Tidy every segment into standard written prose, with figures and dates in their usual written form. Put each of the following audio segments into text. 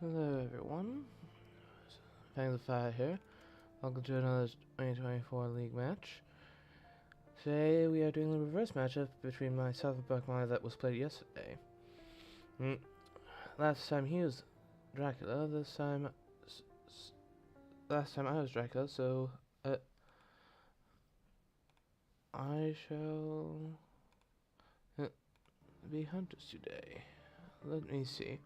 Hello everyone, Fangs of Fire here. Welcome to another 2024 League match. Today we are doing the reverse matchup between myself and Burcmali that was played yesterday. Last time he was Dracula, last time I was Dracula, so I shall be hunters today. Let me see.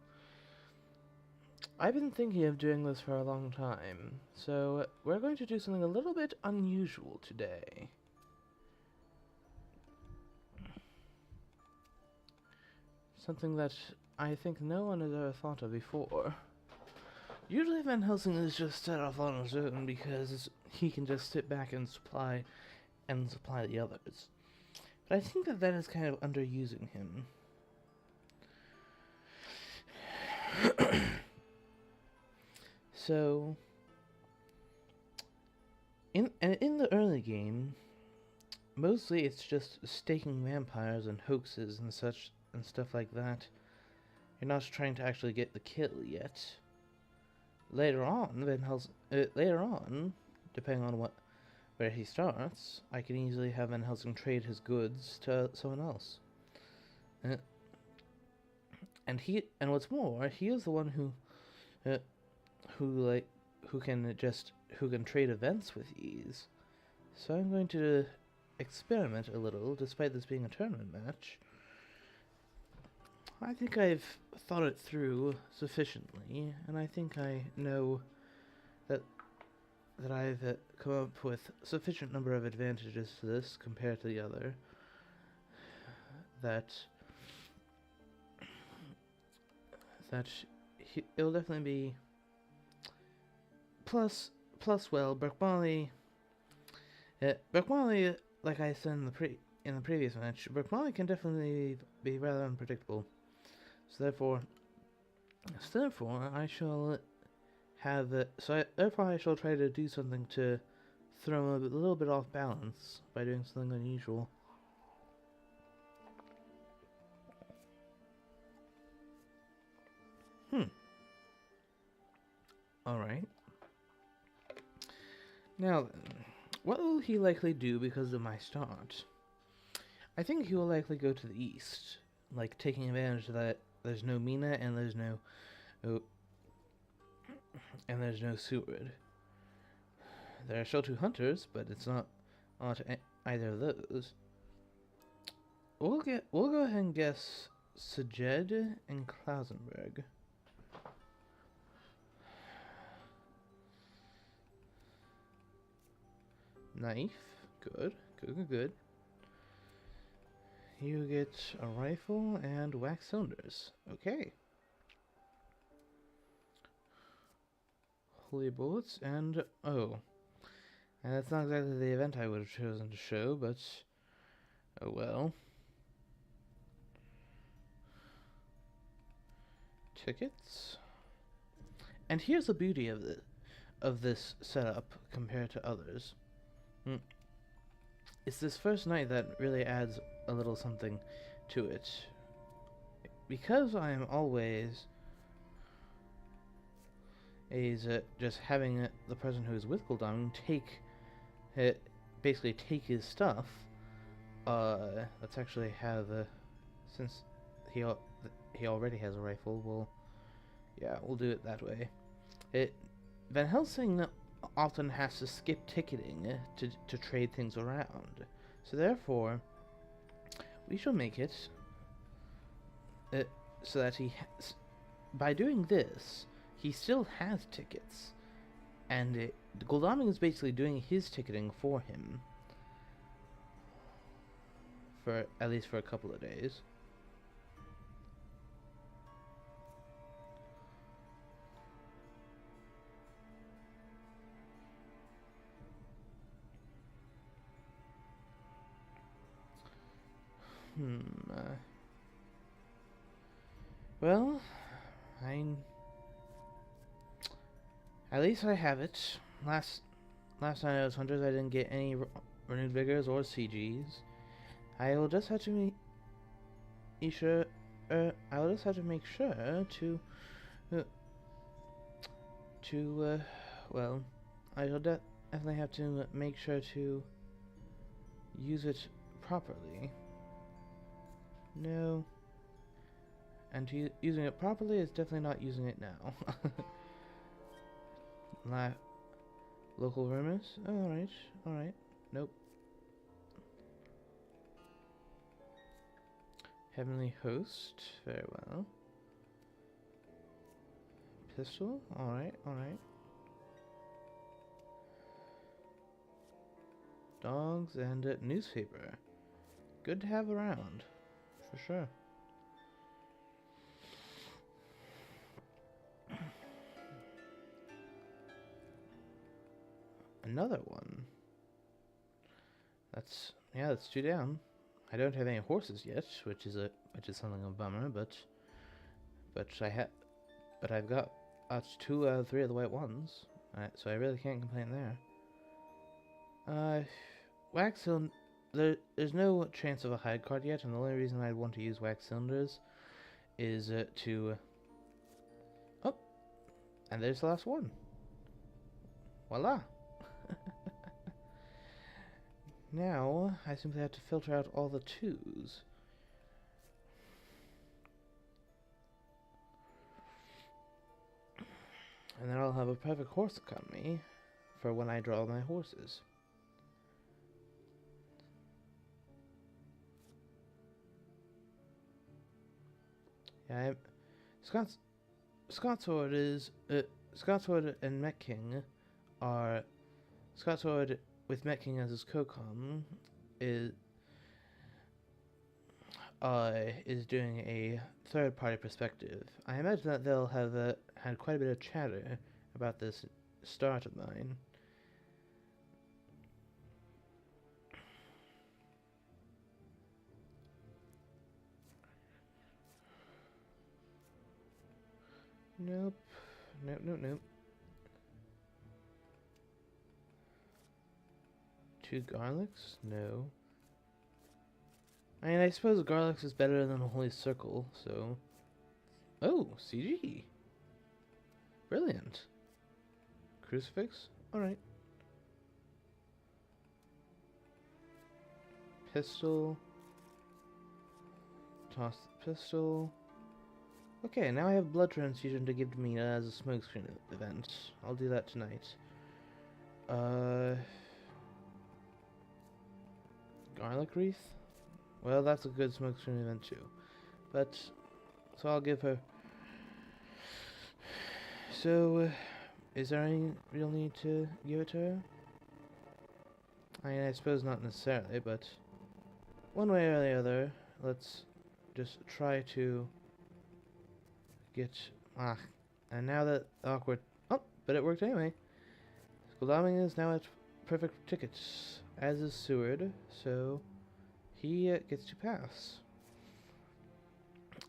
I've been thinking of doing this for a long time, so we're going to do something a little bit unusual today. Something that I think no one has ever thought of before. Usually Van Helsing is just set off on his own because he can just sit back and supply the others. But I think that is kind of underusing him. So, in the early game, mostly it's just staking vampires and hoaxes and stuff like that. You're not trying to actually get the kill yet. Later on, depending on where he starts, I can easily have Van Helsing trade his goods to someone else. And what's more, he is the one who can trade events with ease. So I'm going to experiment a little, despite this being a tournament match. I think I've thought it through sufficiently, and I think I know that I've come up with sufficient number of advantages to this compared to the other. It'll definitely be plus. Well, Burcmali, like I said in the previous match, Burcmali can definitely be rather unpredictable. So therefore, I shall therefore I shall try to do something to throw him a little bit off balance by doing something unusual. Alright. Now then, what will he likely do because of my start? I think he will likely go to the east, like taking advantage of that there's no Mina and there's no Seward. There are still two hunters, but it's not either of those. We'll go ahead and guess Sajed and Klausenberg. Knife, good. You get a rifle and wax cylinders. Okay. Holy bullets and and that's not exactly the event I would have chosen to show, but oh well. Tickets. And here's the beauty of this setup compared to others. It's this first night that really adds a little something to it. Because I am always just having the person who is with Gul'dam basically take his stuff. Let's actually have since he already has a rifle. We'll do it that way. Van Helsing often has to skip ticketing to trade things around. So therefore, we shall make it so that by doing this, he still has tickets. And Gul'dam is basically doing his ticketing for him. At least for a couple of days. Well, at least I have it. Last time I was hunters, I didn't get any renewed vigors or CGs. I will just have to make sure to to, well, I shall definitely have to make sure to use it properly. No. And using it properly is definitely not using it now. Local rumors? Alright, alright. Nope. Heavenly Host? Very well. Pistol? Alright, alright. Dogs and a newspaper. Good to have around. For sure. Another one. That's two down. I don't have any horses yet, which is something of a bummer, but I've got 2 out of 3 of the white ones, so I really can't complain there. Wax cylinder. There's no chance of a hide card yet, and the only reason I'd want to use wax cylinders is to. Oh, and there's the last one. Voila. Now, I simply have to filter out all the 2s. And then I'll have a perfect horse economy for when I draw my horses. Yeah, Scotsword and Met King are Scotsword with Met King as his co-com is doing a third-party perspective. I imagine that they'll have had quite a bit of chatter about this start of mine. Nope. Nope. 2 garlics? No. I mean, I suppose garlics is better than a holy circle, so. Oh, CG. Brilliant. Crucifix? Alright. Pistol. Toss the pistol. Okay, now I have blood transfusion to give to Mina as a smokescreen event. I'll do that tonight. Garlic wreath? Well, that's a good smokescreen event too. But, so I'll give her. So, is there any real need to give it to her? I mean, I suppose not necessarily, but one way or the other, let's just try to get. And now that awkward. Oh, but it worked anyway. Skuldaming is now at perfect tickets, as is Seward, so he gets to pass.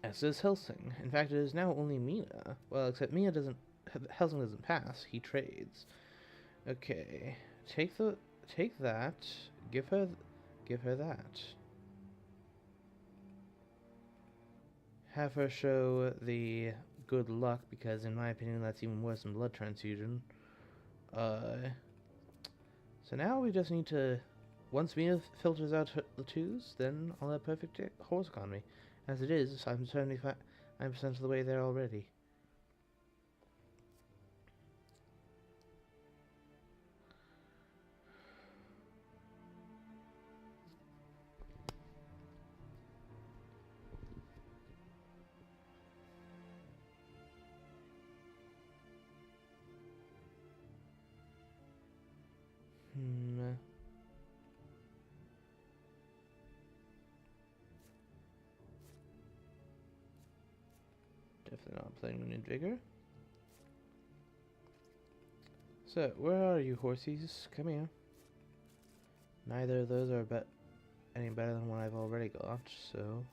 As does Helsing. In fact, it is now only Mina. Well, except Mina doesn't. Helsing doesn't pass. He trades. Okay, take that. Give her that. Have her show the good luck, because in my opinion that's even worse than blood transfusion. So now we just need to, once Mina filters out the 2s, then I'll have perfect horse economy. As it is, I'm 75% of the way there already. Definitely not playing with Vigor. So, where are you, horsies? Come here. Neither of those are any better than what I've already got, so.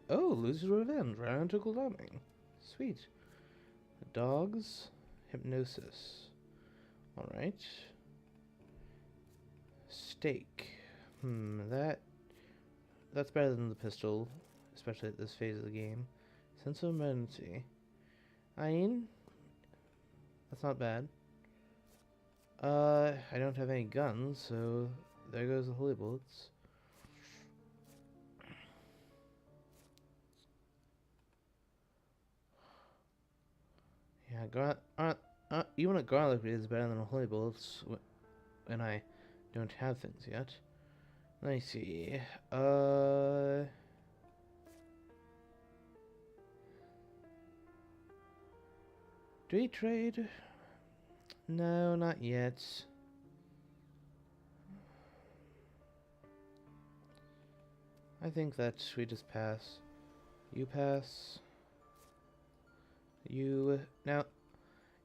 Oh, loses revenge. Round to Glaming. Sweet. Dogs. Hypnosis. Alright. Steak. That's better than the pistol, especially at this phase of the game. Sense of emergency. I mean, That's not bad. I don't have any guns, so there goes the holy bullets. Yeah, even a garlic is better than a holy bullets when I don't have things yet. Let me see. Do we trade? No, not yet. I think that we just pass. You pass. Now,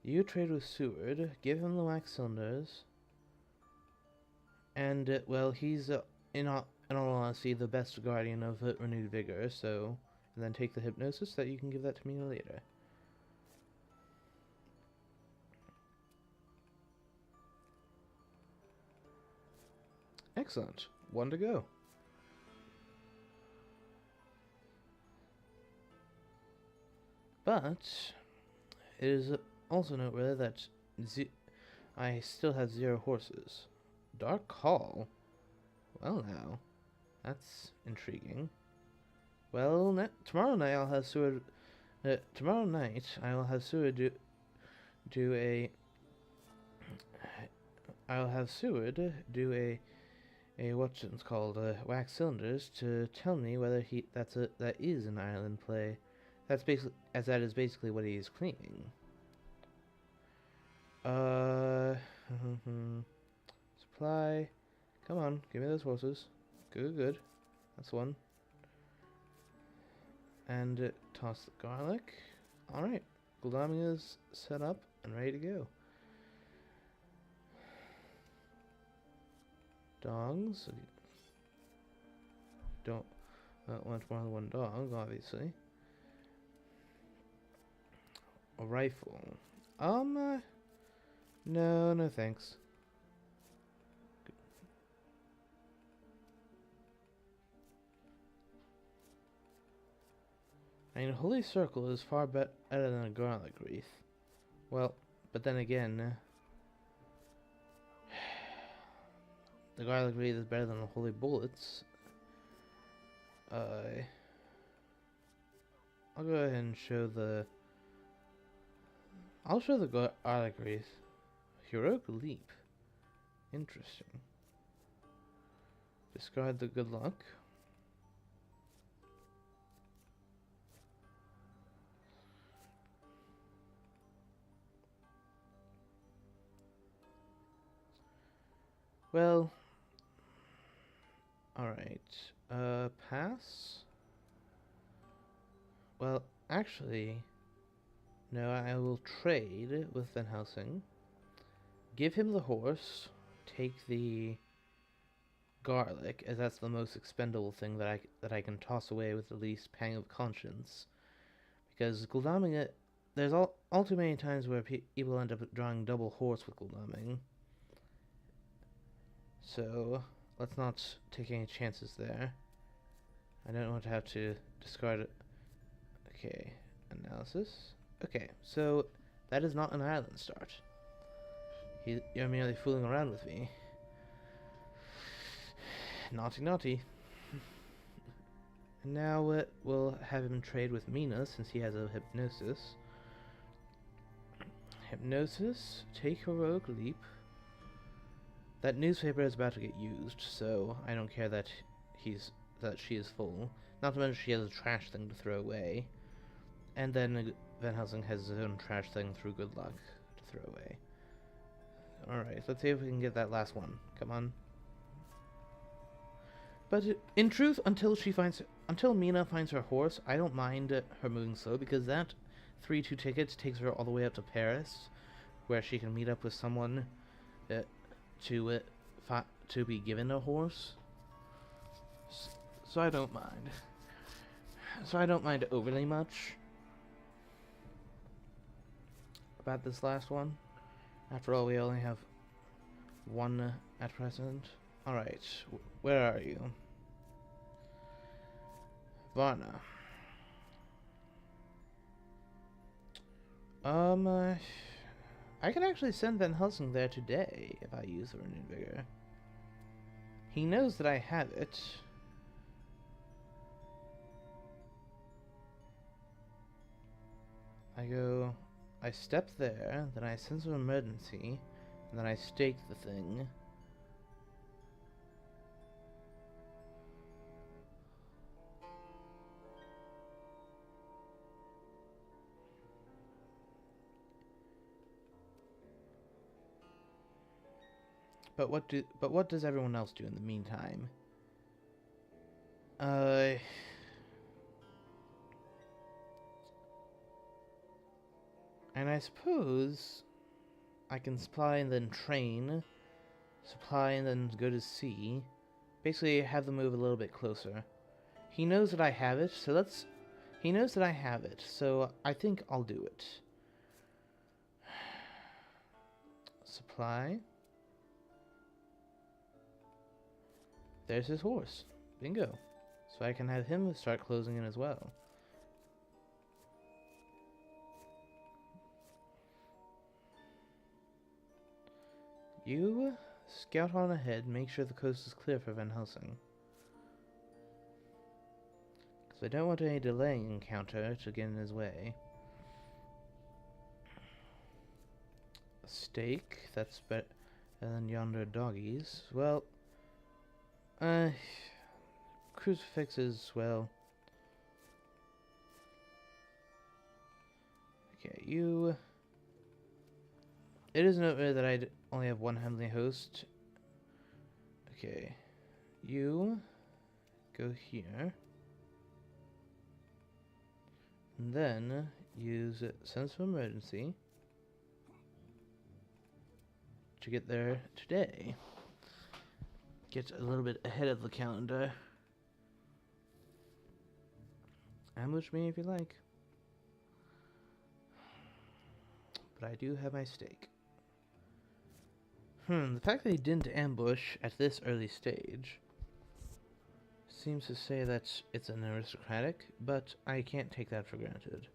you trade with Seward, give him the wax cylinders, and, well, he's, in all honesty, the best guardian of renewed vigor, so, and then take the hypnosis that you can give that to me later. Excellent. One to go. But it is also noteworthy that I still have 0 horses. Dark Hall? Well now, that's intriguing. Well, tomorrow night I'll have Seward. Tomorrow night I will have Seward do a. I'll have Seward do a what's it's called wax cylinders to tell me whether that is an island play. That's basically, as that is basically what he's claiming. Supply. Come on, give me those horses. Good. That's one. And toss the garlic. Alright, Gulami is set up and ready to go. Dogs. Don't want more than one dog, obviously. A rifle. No thanks. I mean, Holy Circle is far better than a garlic wreath. Well, but then again, the garlic wreath is better than the holy bullets. I'll go ahead and show the. I'll show the garlic wreath. Heroic leap. Interesting. Discard the good luck. Well, alright, pass? Well, actually, no, I will trade with Van Helsing, give him the horse, take the garlic, as that's the most expendable thing that I can toss away with the least pang of conscience, because Gul'daming it, there's all too many times where people end up drawing double horse with Gul'daming. So, let's not take any chances there. I don't want to have to discard it. Okay, analysis. Okay, so that is not an island start. You're merely fooling around with me. Naughty. And now we'll have him trade with Mina since he has a hypnosis. Hypnosis, take heroic leap. That newspaper is about to get used, so I don't care that she is full. Not to mention she has a trash thing to throw away. And then Van Helsing has his own trash thing through good luck to throw away. Alright, let's see if we can get that last one. Come on. But in truth, until Mina finds her horse, I don't mind her moving slow, because that 3-2 ticket takes her all the way up to Paris, where she can meet up with someone to be given a horse. So I don't mind. So I don't mind overly much about this last one. After all, we only have one at present. Alright, where are you? Varna. I can actually send Van Helsing there today if I use the Renewed Vigor. He knows that I have it. I step there, then I sense of emergency, and then I stake the thing. But what does everyone else do in the meantime? And I suppose I can supply and then train, supply and then go to sea. Basically, have them move a little bit closer. He knows that I have it, so he knows that I have it, so I think I'll do it. Supply. There's his horse. Bingo. So I can have him start closing in as well. You scout on ahead, make sure the coast is clear for Van Helsing. Because I don't want any delaying encounter to get in his way. A stake, that's better than yonder doggies. Well, crucifixes, well. Okay, you. It is noteworthy that I only have one heavenly host. Okay, you go here. And then use sense of emergency to get there today. Get a little bit ahead of the calendar. Ambush me if you like. But I do have my stake. The fact that he didn't ambush at this early stage seems to say that it's an aristocratic, but I can't take that for granted.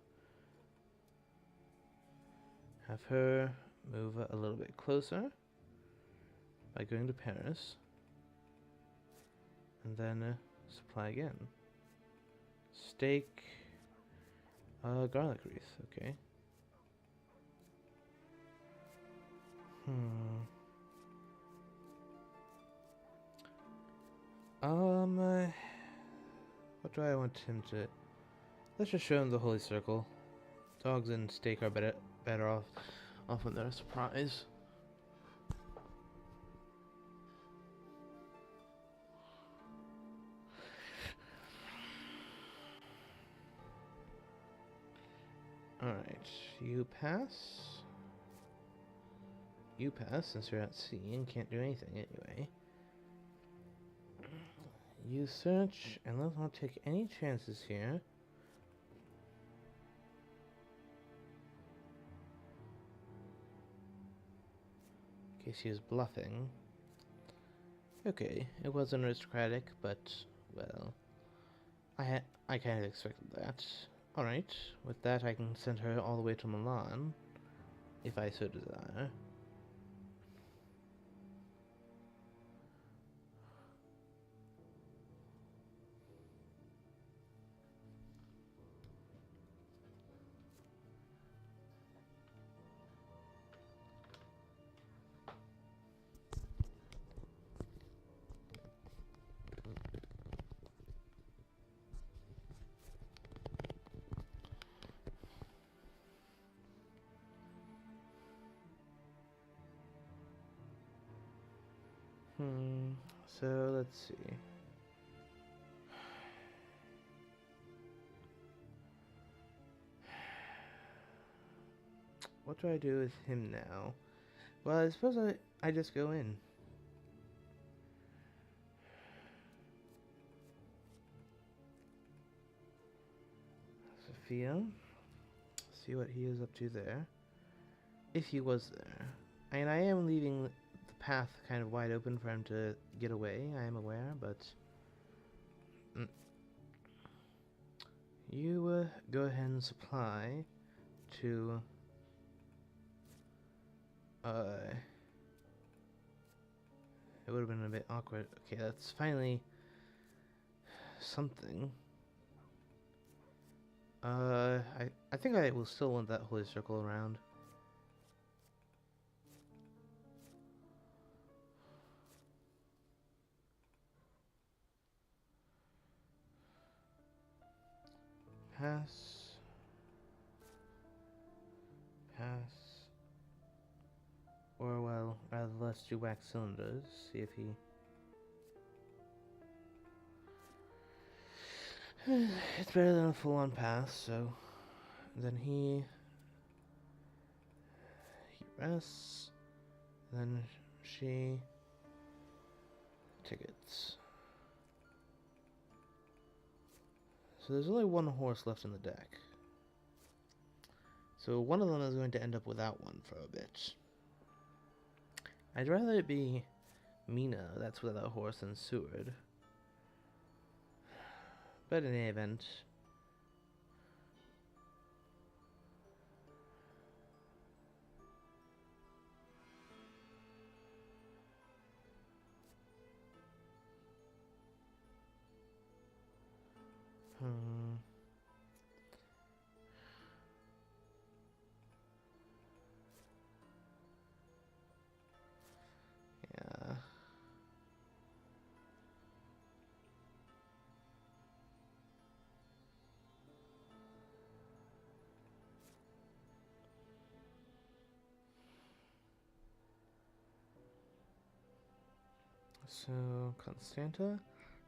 Have her move a little bit closer by going to Paris. And then supply again. Steak, garlic wreath, okay. What do I want him to... Let's just show him the Holy Circle. Dogs and steak are better off when they're a surprise. Alright, you pass. You pass since you're at sea and can't do anything anyway. You search, and let's not take any chances here. In case he was bluffing. Okay, it wasn't aristocratic, but, well, I kind of expected that. Alright, with that I can send her all the way to Milan, if I so desire. So let's see. What do I do with him now? Well, I suppose I just go in. Sophia. See what he is up to there. If he was there. And I am leaving the path kind of wide open for him to get away, I am aware, but... You go ahead and supply to it would have been a bit awkward. Okay, that's finally something. I think I will still want that holy circle around. Pass. Pass. Or, well, rather let's do wax cylinders. See if he... It's better than a full-on pass, so... Then he rests. Then she... Tickets. So there's only one horse left in the deck. So one of them is going to end up without one for a bit. I'd rather it be Mina that's without a horse than Seward. But in any event... Yeah. So, Constanta,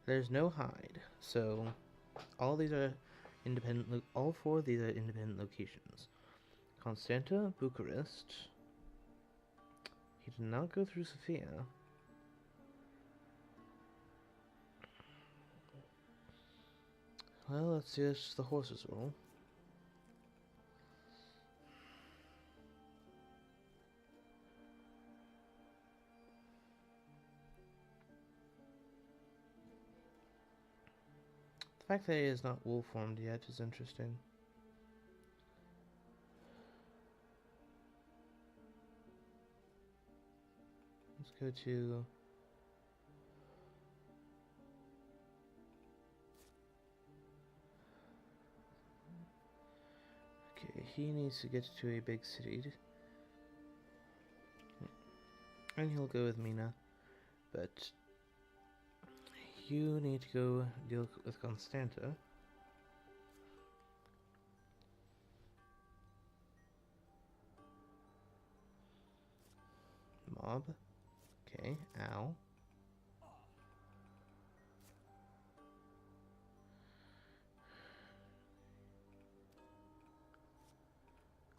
there's no hide. So, all these are independent. All four of these are independent locations. Constanta, Bucharest. He did not go through Sofia. Well, let's see if the horses roll. The fact that he is not wool formed yet is interesting. Let's go to... Okay, he needs to get to a big city. And he'll go with Mina. But... you need to go deal with Constanta. Mob. Okay, ow.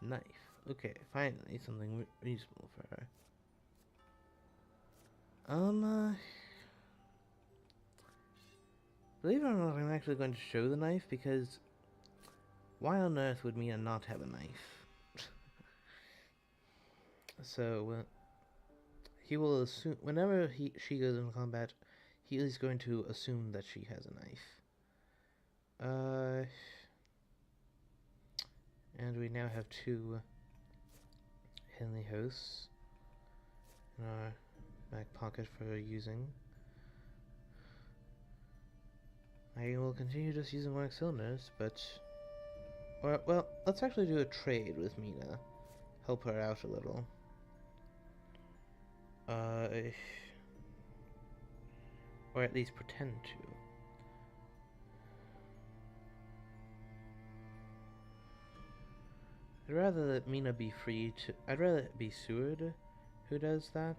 Knife. Okay, finally something reasonable for her. Believe it or not, I'm actually going to show the knife because why on earth would Mia not have a knife? So, he will assume, whenever she goes into combat, he is going to assume that she has a knife. And we now have two Henley hosts in our back pocket for using. I will continue just using wax cylinders, but... well, let's actually do a trade with Mina. Help her out a little. Or at least pretend to. I'd rather that Mina be free to... I'd rather it be Seward who does that.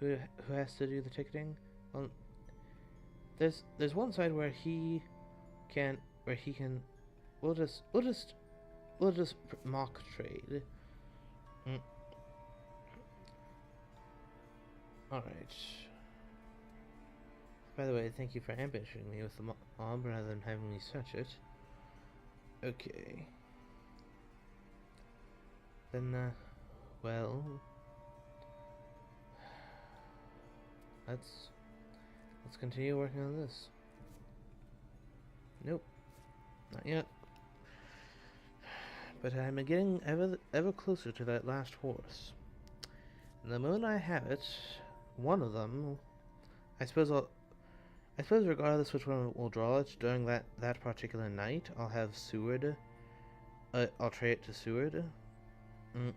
Who has to do the ticketing. Well, there's one side where he can... We'll just mock trade. Alright. By the way, thank you for ambushing me with the mob rather than having me search it. Okay. Then, well... Let's continue working on this. Nope. Not yet. But I'm getting ever closer to that last horse. The moment I have it, one of them, I suppose I suppose regardless which one will draw it, during that particular night, I'll have Seward. I'll trade it to Seward. Mm.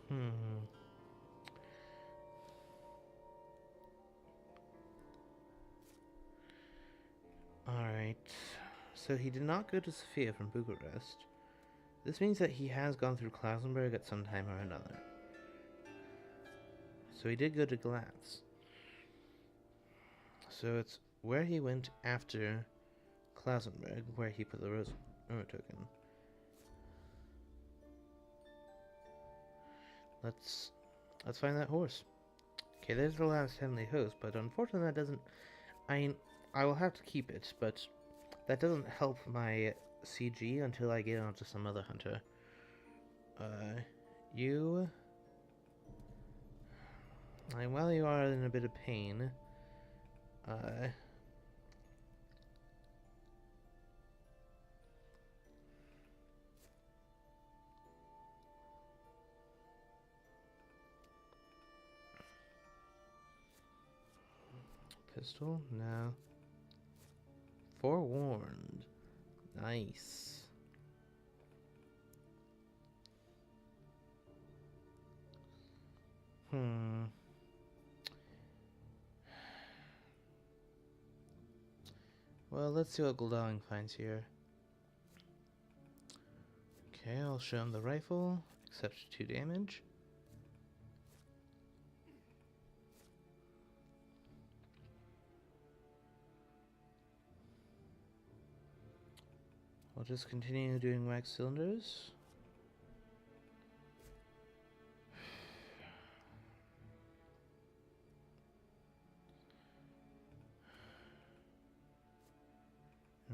Hmm. Alright. So he did not go to Sofia from Bucharest. This means that he has gone through Klausenberg at some time or another. So he did go to Glatz. So it's where he went after Klausenberg, where he put the Rose token. Let's find that horse. Okay, there's the last heavenly host, but unfortunately that doesn't... I will have to keep it, but that doesn't help my CG until I get onto some other hunter. You... while you are in a bit of pain, pistol? No. Forewarned. Nice. Well, let's see what Goldawing finds here. Okay, I'll show him the rifle, except 2 damage. I'll just continue doing wax cylinders.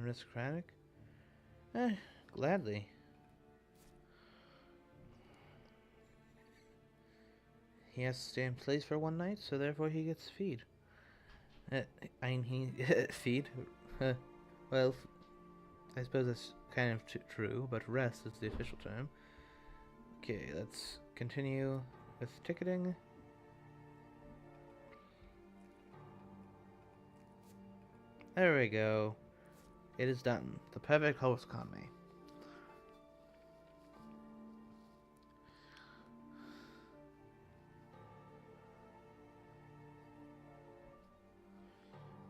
Aristocratic? Gladly. He has to stay in place for one night, so therefore he gets feed. Feed? Well, I suppose that's kind of true, but rest is the official term. Okay, let's continue with ticketing. There we go. It is done. The perfect horse economy.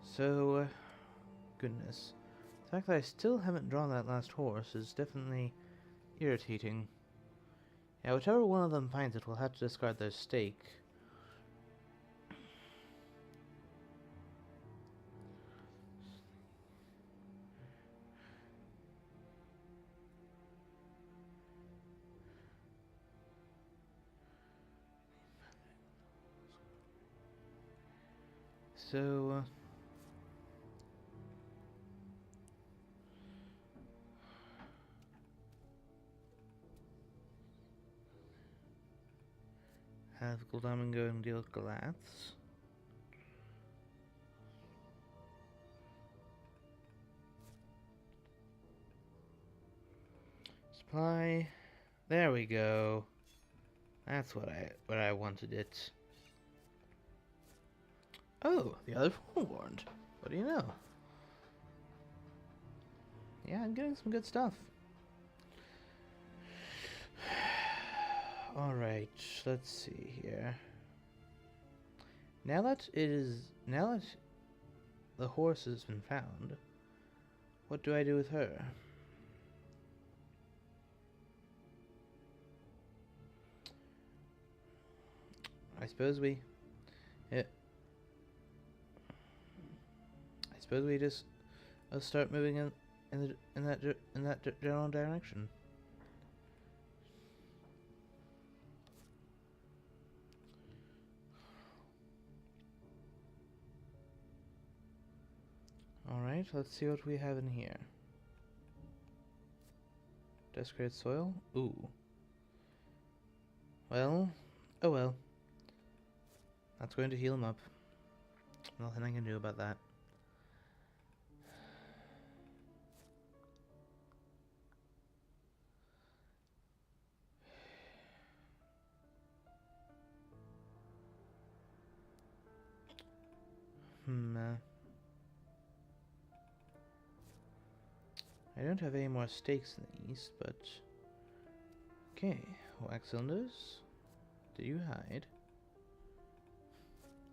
So, goodness. The fact that I still haven't drawn that last horse is definitely irritating. Yeah, whichever one of them finds it will have to discard their stake. So, have Goldamon go and deal with Galatz. Supply. There we go. That's what I wanted it. Oh, the other forewarned. What do you know? Yeah, I'm getting some good stuff. Alright, let's see here. Now that the horse has been found, what do I do with her? I suppose we just start moving in that general direction. Alright, let's see what we have in here. Desecrated soil? Ooh. Well, oh well. That's going to heal him up. Nothing I can do about that. I don't have any more stakes in the east, but... Okay, wax cylinders. Do you hide?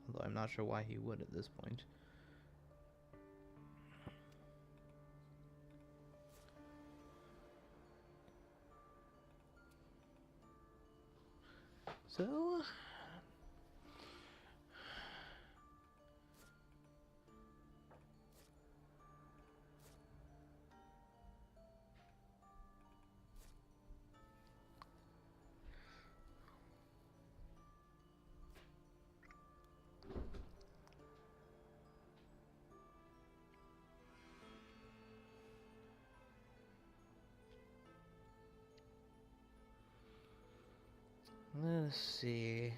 Although I'm not sure why he would at this point. So... let's see...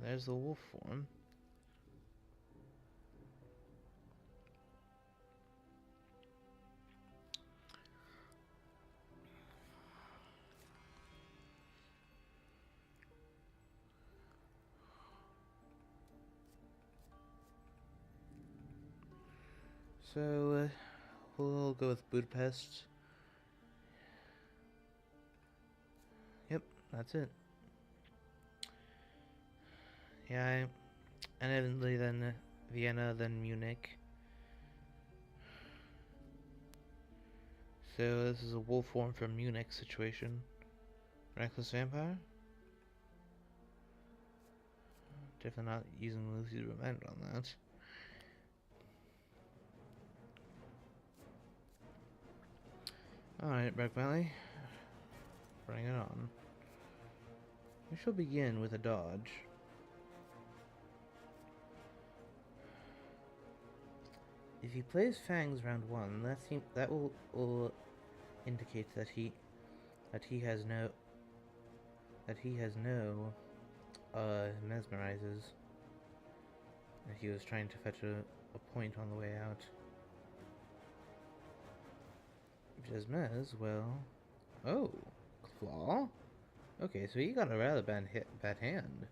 There's the wolf form. So, we'll go with Budapest. Yep, that's it. Yeah, and evidently then Vienna, then Munich. So this is a wolf form from Munich situation. Reckless Vampire? Definitely not using Lucy's Revenge on that. Alright, Burcmali. Bring it on. We shall begin with a dodge. If he plays Fangs round 1, that will indicate that he has no mesmerizes. That he was trying to fetch a point on the way out. If he does Mez, well, oh, Claw. Okay, so he got a rather bad hand.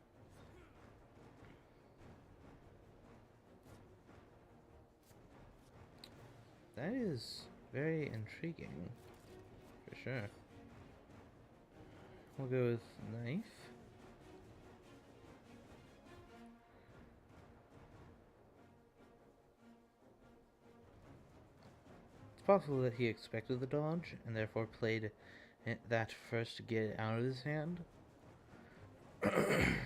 That is very intriguing, for sure. We'll go with Knife. It's possible that he expected the dodge, and therefore played that first to get it out of his hand. And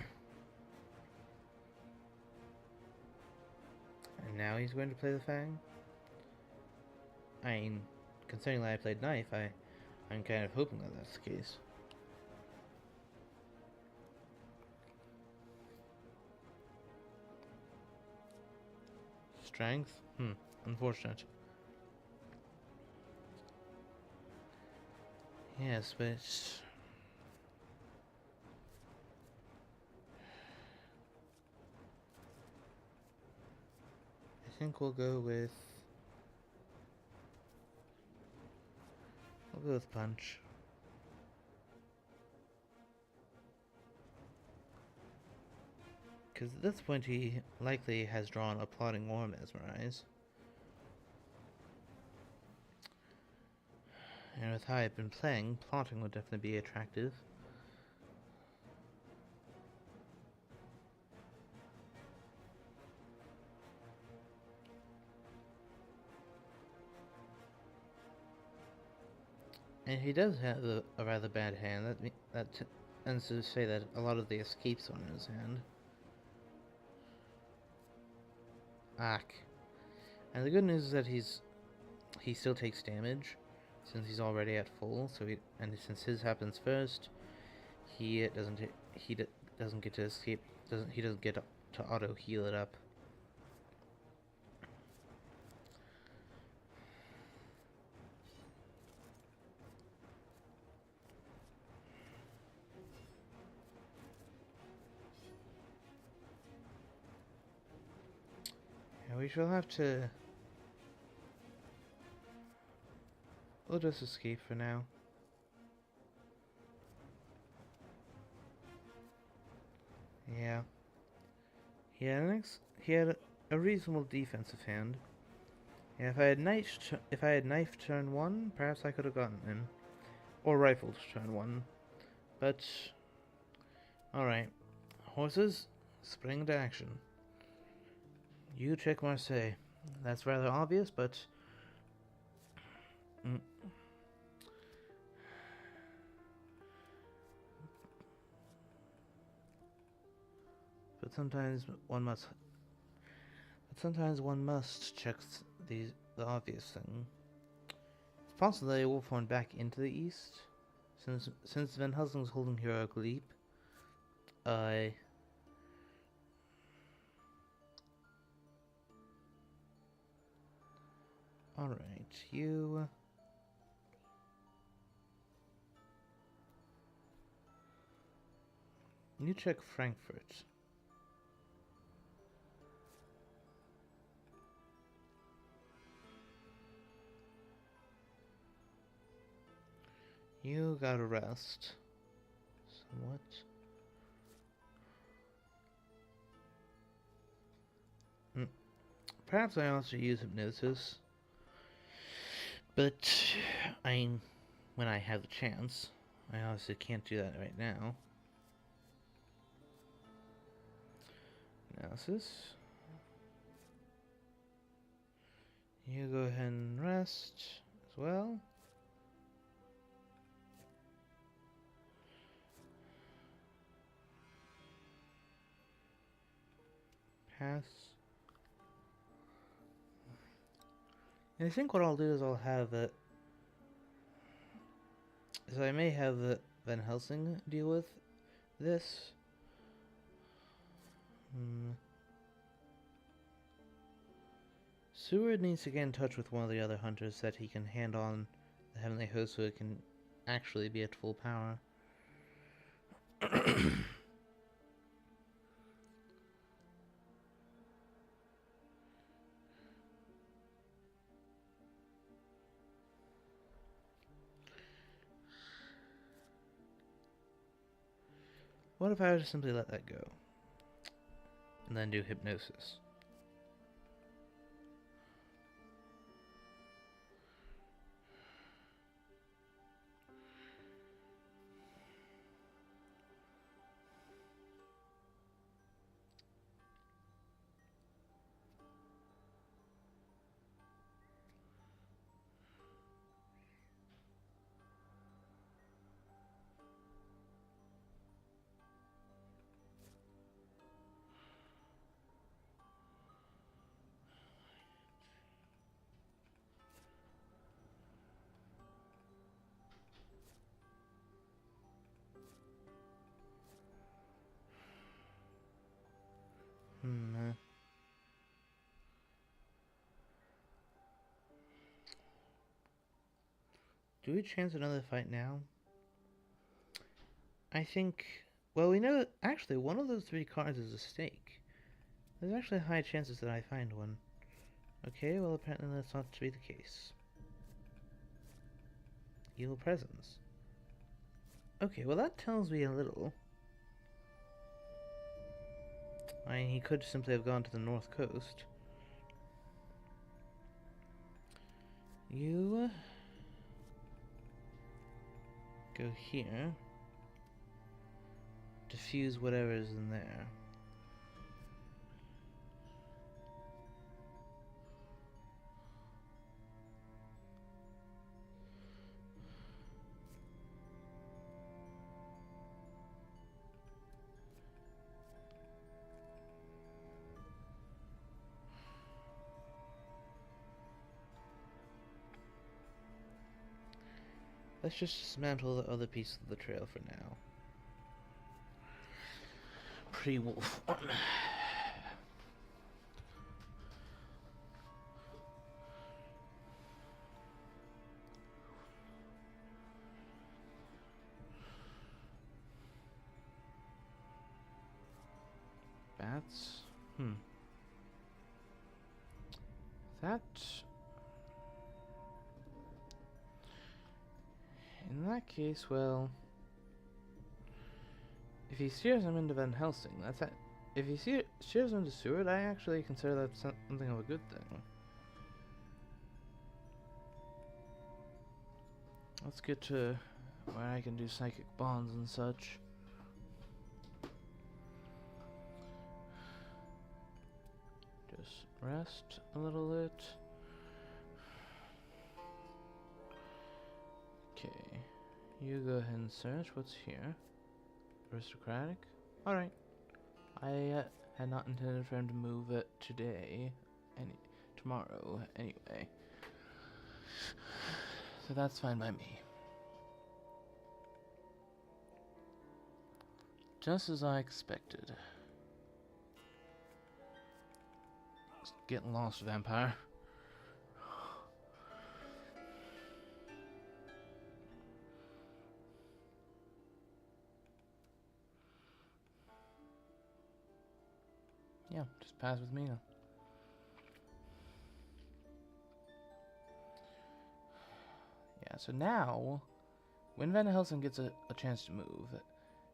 now he's going to play the Fang? I mean, considering that I played Knife, I'm kind of hoping that that's the case. Strength? Unfortunate. Yes, but... I think we'll go with Punch. Because at this point he likely has drawn a Plotting or Mesmerize. And with how I've been playing, Plotting would definitely be attractive. And he does have a rather bad hand. That tends to say that a lot of the escapes are in his hand. Ack. And the good news is that he still takes damage since he's already at full. So since his happens first, he doesn't get to escape. He doesn't get to auto heal it up. Yeah, we shall have to. We'll just escape for now. Yeah. He had a reasonable defensive hand. Yeah, if I had knife turn 1, perhaps I could have gotten him. Or rifle turn 1. But alright. Horses, spring into action. You check Marseille. That's rather obvious, but sometimes one must check the obvious thing. It's possible they will form back into the east, since Van Helsing's holding heroic leap. Alright, you check Frankfurt. You gotta rest. Somewhat. Perhaps I also use hypnosis. But when I have the chance. I obviously can't do that right now. Analysis. You go ahead and rest as well. Pass. And I think what I'll do is I'll have it. So I may have Van Helsing deal with this. Seward needs to get in touch with one of the other hunters so that he can hand on the Heavenly Host so it can actually be at full power. What if I were to simply let that go? And then do hypnosis? Do we chance another fight now? I think... Well, we know that actually one of those 3 cards is a stake. There's actually high chances that I find one. Okay, well apparently that's not to be the case. Evil presence. Okay, well that tells me a little. I mean, he could simply have gone to the north coast. You... go here. Diffuse whatever is in there. Let's just dismantle the other piece of the trail for now. Pre-wolf one. Bats? That... In that case, well... If he steers him into Van Helsing, that's it. If he steers him to Seward, I actually consider that something of a good thing. Let's get to where I can do psychic bonds and such. Just rest a little bit. Okay, you go ahead and search. What's here? Aristocratic? Alright. I had not intended for him to move it today. Tomorrow, anyway. So that's fine by me. Just as I expected. Getting lost, vampire. Yeah, just pass with me now. Yeah, so now, when Van Helsing gets a chance to move,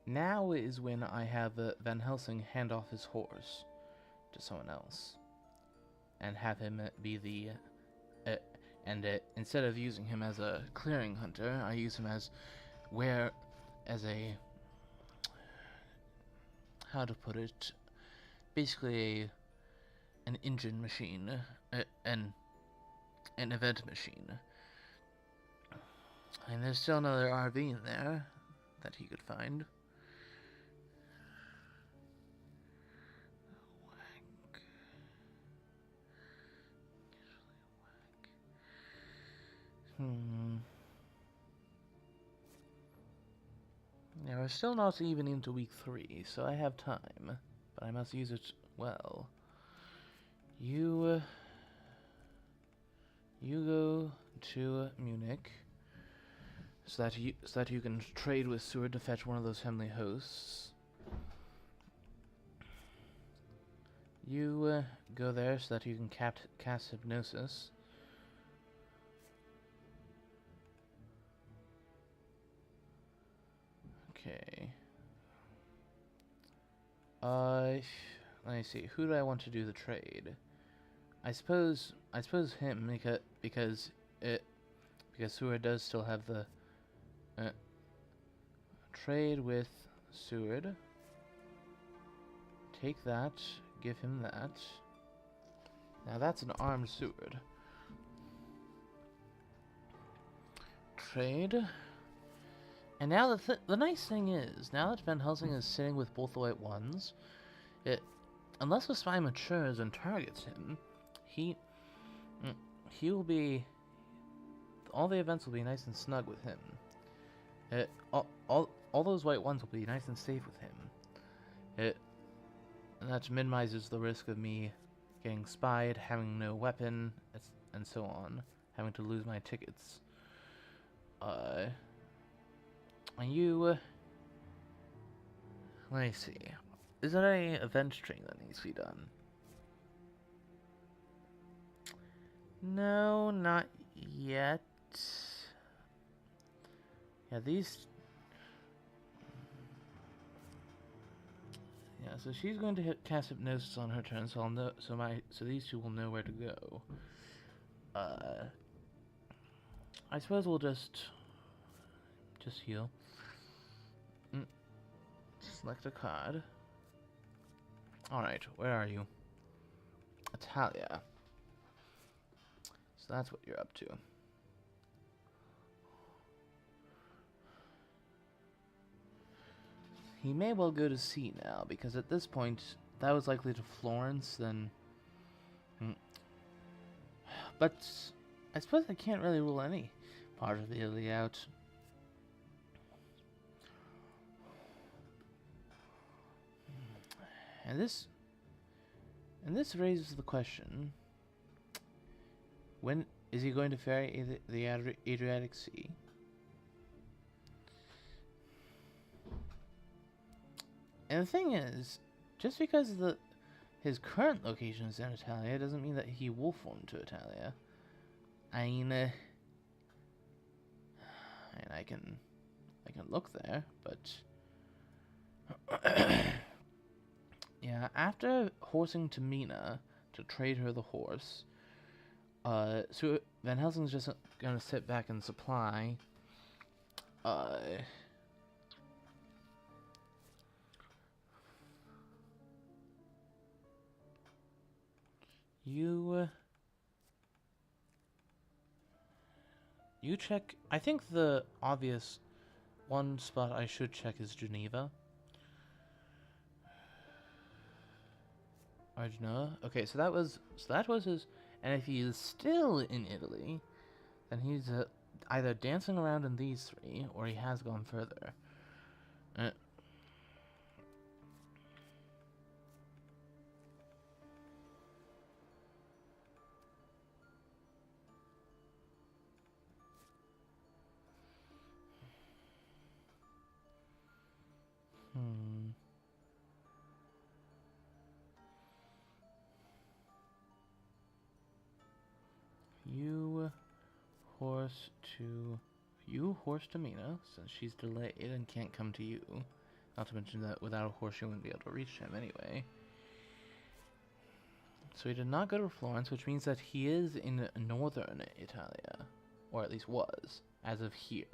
now is when I have Van Helsing hand off his horse to someone else. And have him be the... instead of using him as a clearing hunter, I use him as how to put it... Basically an engine machine, an event machine. And there's still another RV in there that he could find. Yeah, we're still not even into week 3, so I have time. But I must use it well. You go to Munich, so that you can trade with Seward to fetch one of those heavenly hosts. You go there so that you can cast hypnosis. Okay. Let me see. Who do I want to do the trade? I suppose him because Seward does still have the trade with Seward. Take that. Give him that. Now that's an armed Seward. Trade. And now the nice thing is, now that Van Helsing is sitting with both the white ones, unless the spy matures and targets him, he will be... All the events will be nice and snug with him. All those white ones will be nice and safe with him. And that minimizes the risk of me getting spied, having no weapon, and so on, having to lose my tickets. And you... let me see. Is there any event training that needs to be done? No, not yet. Yeah, these... Yeah, so she's going to cast hypnosis on her turn, so I'll know. So these two will know where to go. I suppose we'll just heal. Select a card. Alright, where are you? Italia. So that's what you're up to. He may well go to sea now, because at this point, that was likely to Florence, then... But I suppose I can't really rule any part of Italy out. And this raises the question: when is he going to ferry the Adriatic Sea? And the thing is, just because his current location is in Italia doesn't mean that he will form to Italia. I mean, I can look there, but yeah. After horsing to Mina to trade her the horse, so Van Helsing's just gonna sit back and supply. You check. I think the obvious one spot I should check is Geneva. Or Genoa. Okay, so that was his. And if he is still in Italy, then he's either dancing around in these three, or he has gone further. You horse to Mina, since she's delayed and can't come to you. Not to mention that without a horse you wouldn't be able to reach him anyway. So he did not go to Florence, which means that he is in northern Italia. Or at least was, as of here.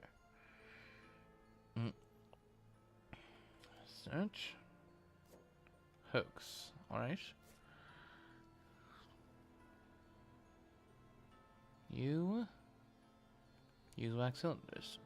Search. Hoax. Alright. You use wax cylinders.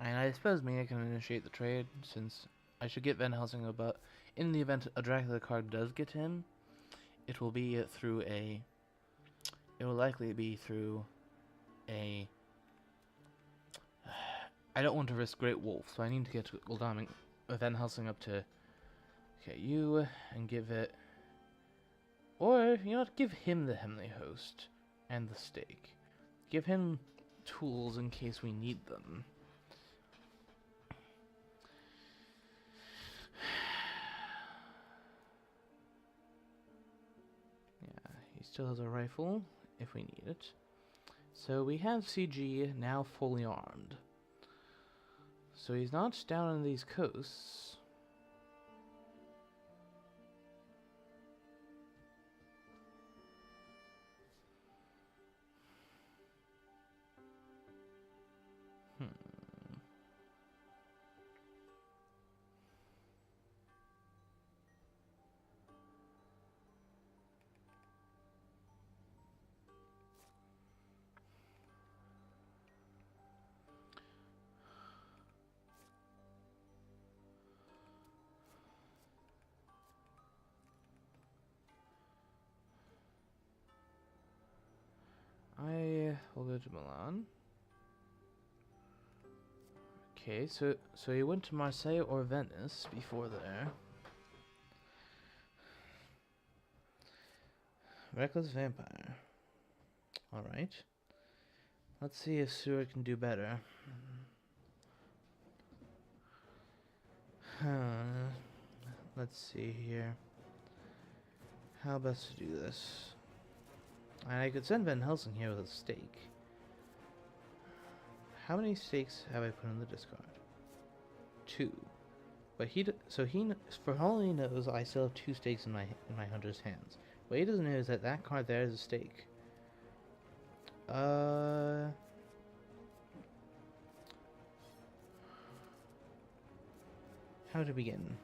And I suppose Mina can initiate the trade, since I should get Van Helsing, but in the event a Dracula card does get him, it will be through a... It will likely be through a... I don't want to risk Great Wolf, so I need to get Van Helsing up to... Okay, you, and give it... Or, you know what, give him the Heavenly Host and the stake. Give him tools in case we need them. Yeah, he still has a rifle, if we need it. So we have CG now fully armed. So he's not down on these coasts. I will go to Milan. Okay, so he went to Marseille or Venice before there. Reckless Vampire. Alright. Let's see if Stewart can do better. Let's see here. How best to do this? I could send Van Helsing here with a stake. How many stakes have I put in the discard? 2. But for all he knows, I still have 2 stakes in my hunter's hands. What he doesn't know is that card there is a stake. How to begin?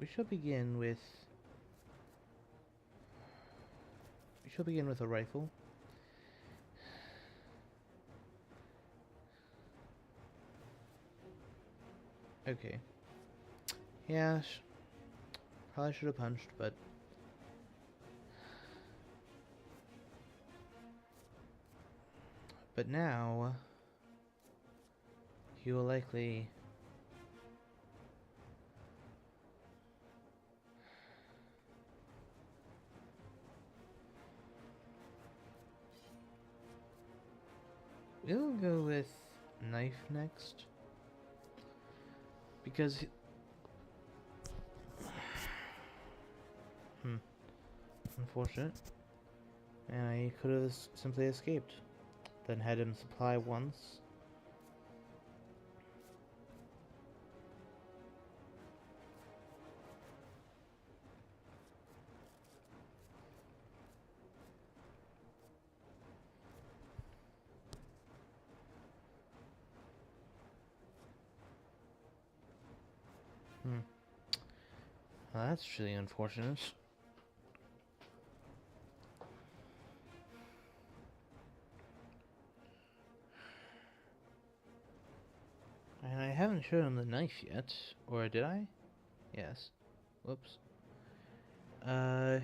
We shall begin with a rifle. Okay. Yeah, Probably should have punched, but... But now... he will likely... We'll go with knife next. Because... Unfortunate. And I could have simply escaped. Then had him supply once. Well, that's really unfortunate. And I haven't shown him the knife yet. Or did I? Yes. Whoops. I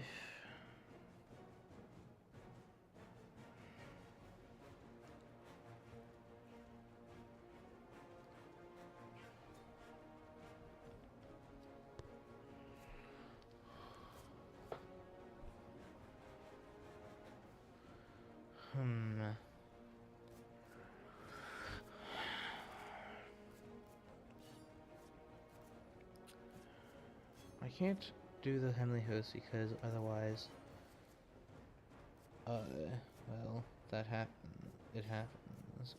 can't do the Heavenly Host because otherwise, well, that happens. It happens.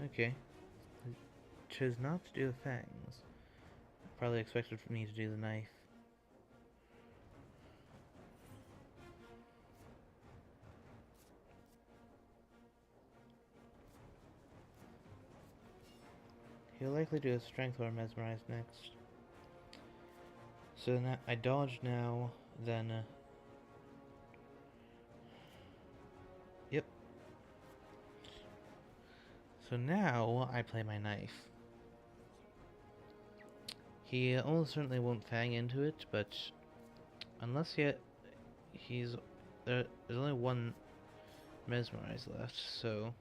Okay. Chose not to do the fangs. Probably expected for me to do the knife. He'll likely do a strength or mesmerize next. So now I dodged now, then yep. So now I play my knife. He almost certainly won't fang into it, but unless there's only one mesmerize left, so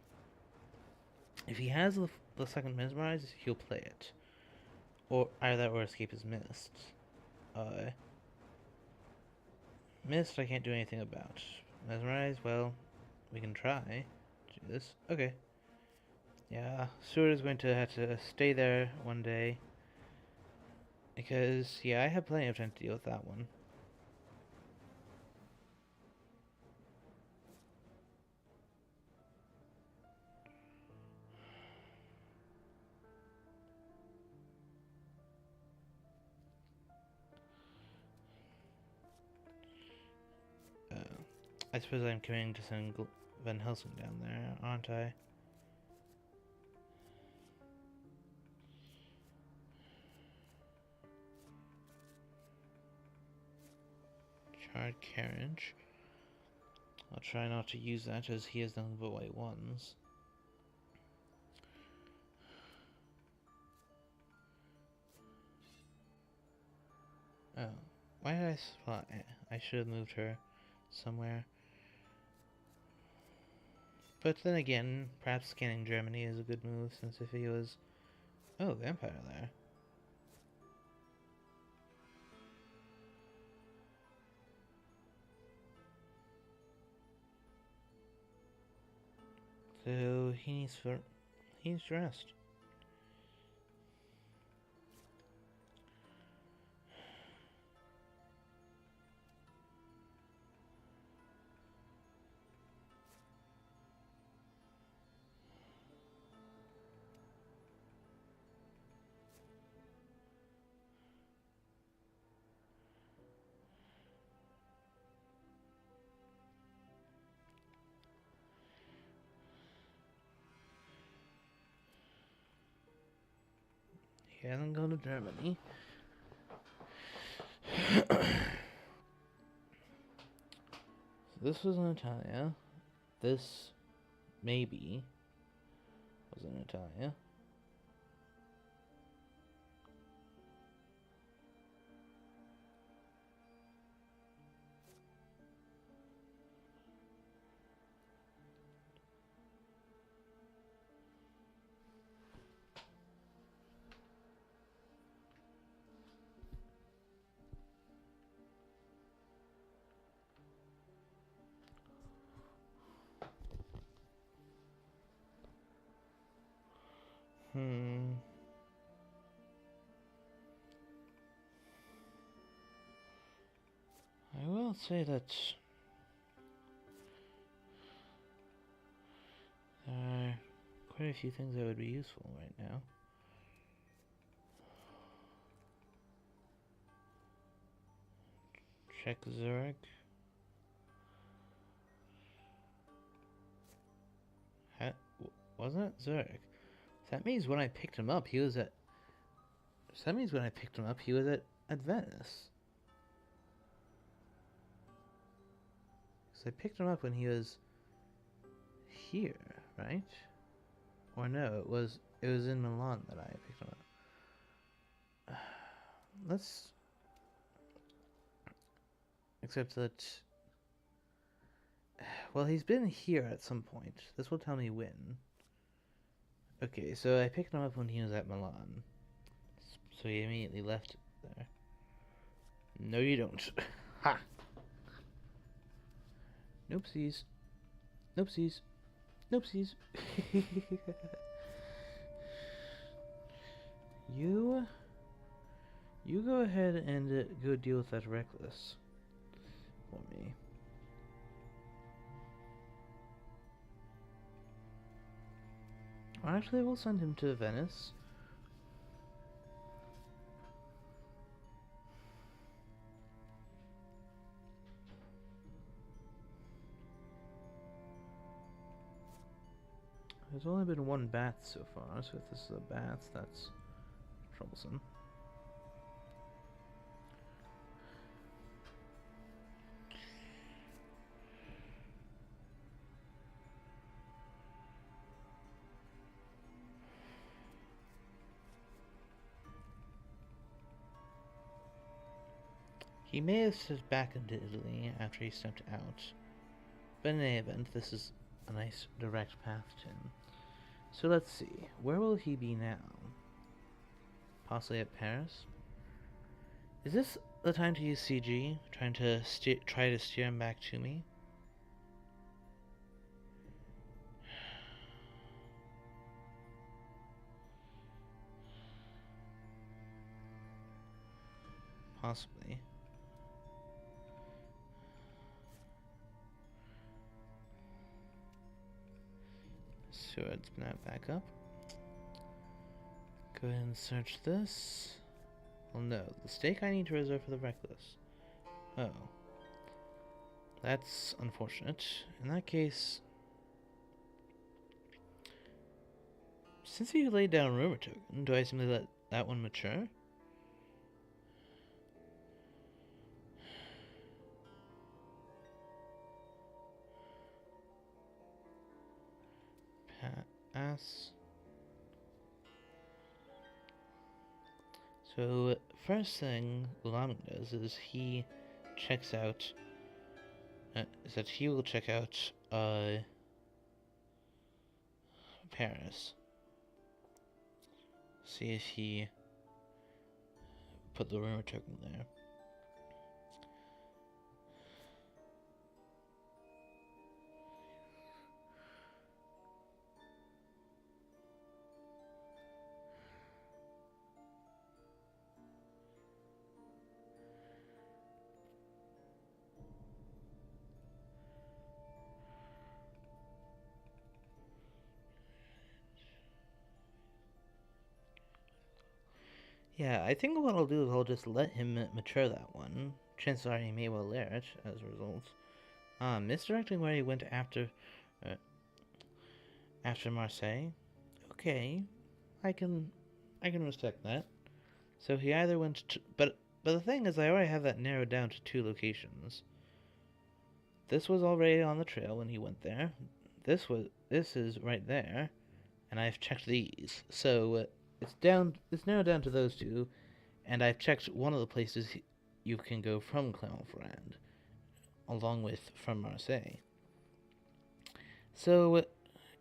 if he has the second mesmerize, he'll play it. Or either that or escape is missed. Missed I can't do anything about. Mesmerize, well, we can try to do this. Okay. Yeah, Seward is going to have to stay there one day. Because, yeah, I have plenty of time to deal with that one. I suppose I'm committing to send Van Helsing down there, aren't I? Charred carriage. I'll try not to use that as he has nothing but white ones. Oh, why did I spot it? I should have moved her somewhere. But then again, perhaps scanning Germany is a good move, since if he was... Oh, vampire there. So he needs to rest. He hasn't gone to Germany. this was in Italia. This, maybe, was in Italia. I will say that there are quite a few things that would be useful right now. Check Zurich. Wasn't it Zurich? That means when I picked him up, he was at. So that means when I picked him up, he was at Venice. So I picked him up when he was here, right? Or no, it was in Milan that I picked him up. Let's. Except that. Well, he's been here at some point. This will tell me when. Okay, so I picked him up when he was at Milan. So he immediately left there. No, you don't. Ha! Noopsies. Noopsies. Noopsies. You go ahead and go deal with that reckless for me. Well, actually, we'll send him to Venice. There's only been one bath so far, so if this is a bath, that's troublesome. He may have stepped back into Italy after he stepped out, but in any event, this is a nice direct path to him. So let's see, where will he be now? Possibly at Paris? Is this the time to use CG, try to steer him back to me? Possibly. So it's been out back up. Go ahead and search this. Well, no, the stake I need to reserve for the reckless. Oh. That's unfortunate. In that case, since he laid down rumor token, do I simply let that one mature? Pass. So, first thing Ulam does is he checks out. Is that he will check out Paris. See if he put the rumor token there. Yeah, I think what I'll do is I'll just let him mature that one. Chances are he may well lair it as a result. Misdirecting where he went after Marseille. Okay, I can respect that. So he either went to, but the thing is, I already have that narrowed down to 2 locations. This was already on the trail when he went there. This is right there, and I've checked these. So It's now down to those two, and I've checked one of the places you can go from Clermont-Ferrand, along with from Marseille. So,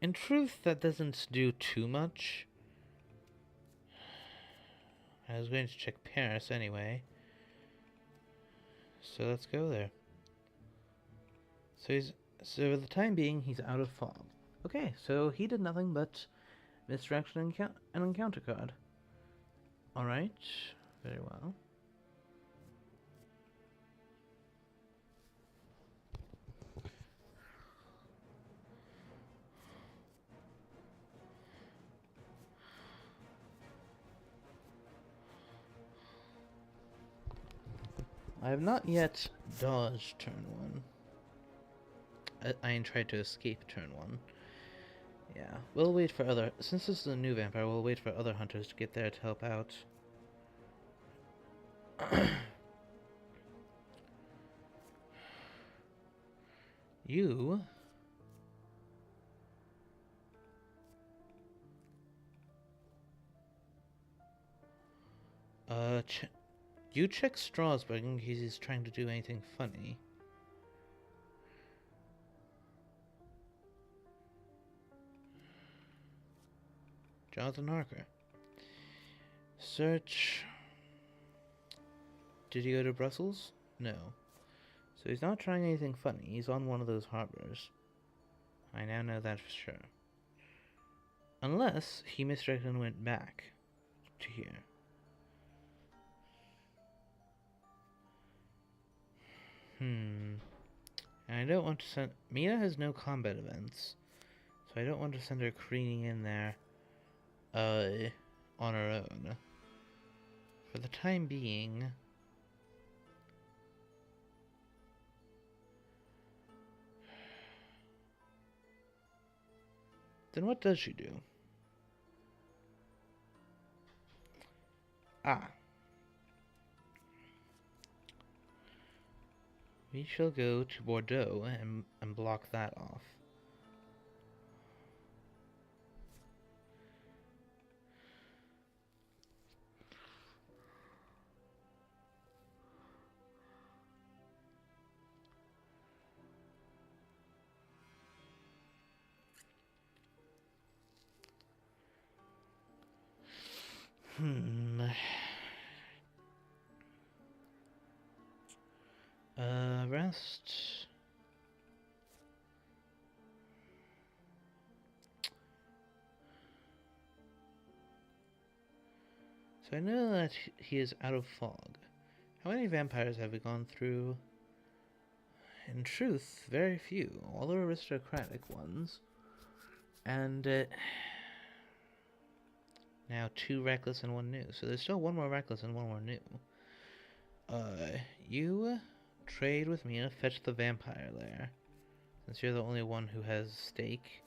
in truth, that doesn't do too much. I was going to check Paris anyway. So let's go there. So for the time being, he's out of fog. Okay, so he did nothing but misdirection and encounter card. Alright, very well. I have not yet dodged turn 1. I tried to escape turn 1. Yeah, we'll wait for other... Since this is a new vampire, we'll wait for other hunters to get there to help out. You... you check Strasbourg in case he's trying to do anything funny. Jonathan Harker. Search... Did he go to Brussels? No. So he's not trying anything funny. He's on one of those harbors. I now know that for sure. Unless he misdirected and went back to here. And I don't want to send... Mia has no combat events. So I don't want to send her careening in there on her own. For the time being... Then what does she do? Ah. We shall go to Bordeaux and block that off. Rest. So I know that he is out of fog. How many vampires have we gone through? In truth, very few. All the aristocratic ones. And now 2 reckless and 1 new. So there's still 1 more reckless and 1 more new. You trade with me and fetch the vampire lair. Since you're the only one who has stake.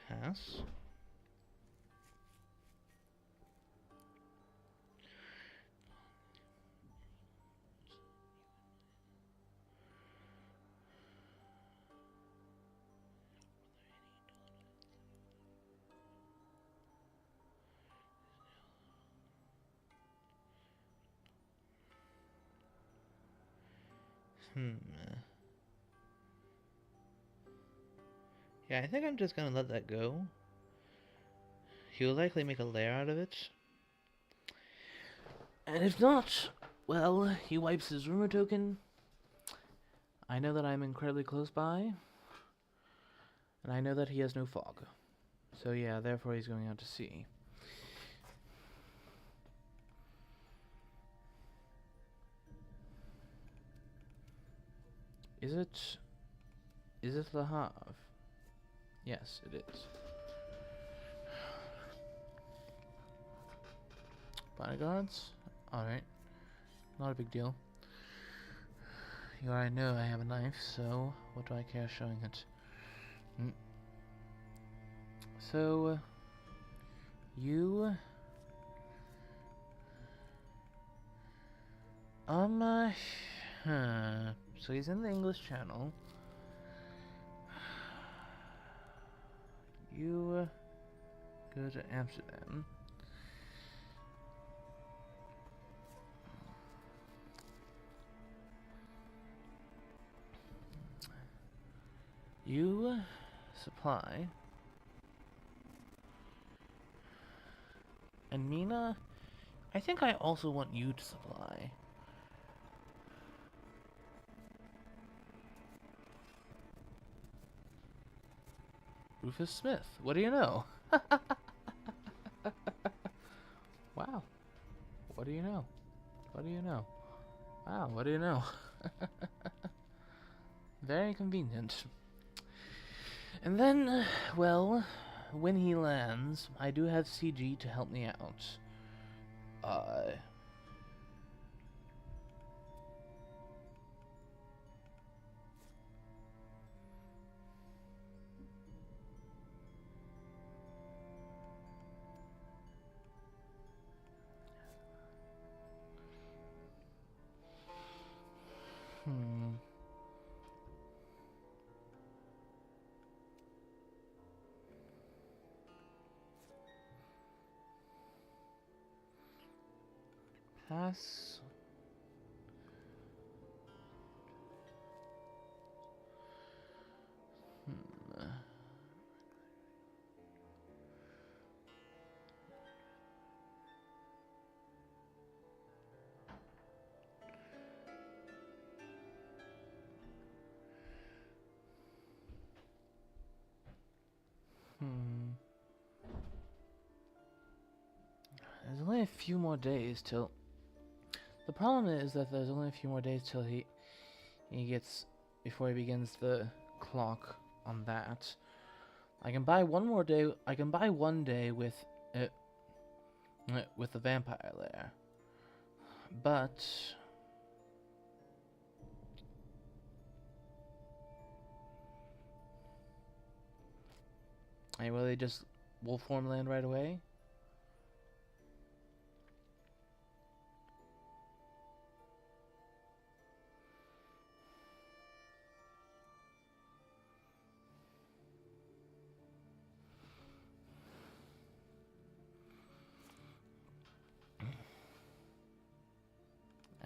Pass. Yeah, I think I'm just gonna let that go. He will likely make a lair out of it. And if not, well, he wipes his rumor token. I know that I'm incredibly close by. And I know that he has no fog. So yeah, therefore he's going out to sea. Is it Le Havre? Yes, it is. Bodyguards? Alright. Not a big deal. You already know I have a knife, so what do I care showing it? Mm. So, you... So he's in the English Channel. You go to Amsterdam. You supply. And Mina, I think I also want you to supply. Rufus Smith, what do you know? Wow. What do you know? What do you know? Wow, what do you know? Very convenient. And then, well, when he lands, I do have CG to help me out. Pass. There's only a few more days till... The problem is that there's only a few more days till he gets... Before he begins the clock on that. I can buy one more day... I can buy one day with the vampire lair. But... Hey, will they just wolf form land right away?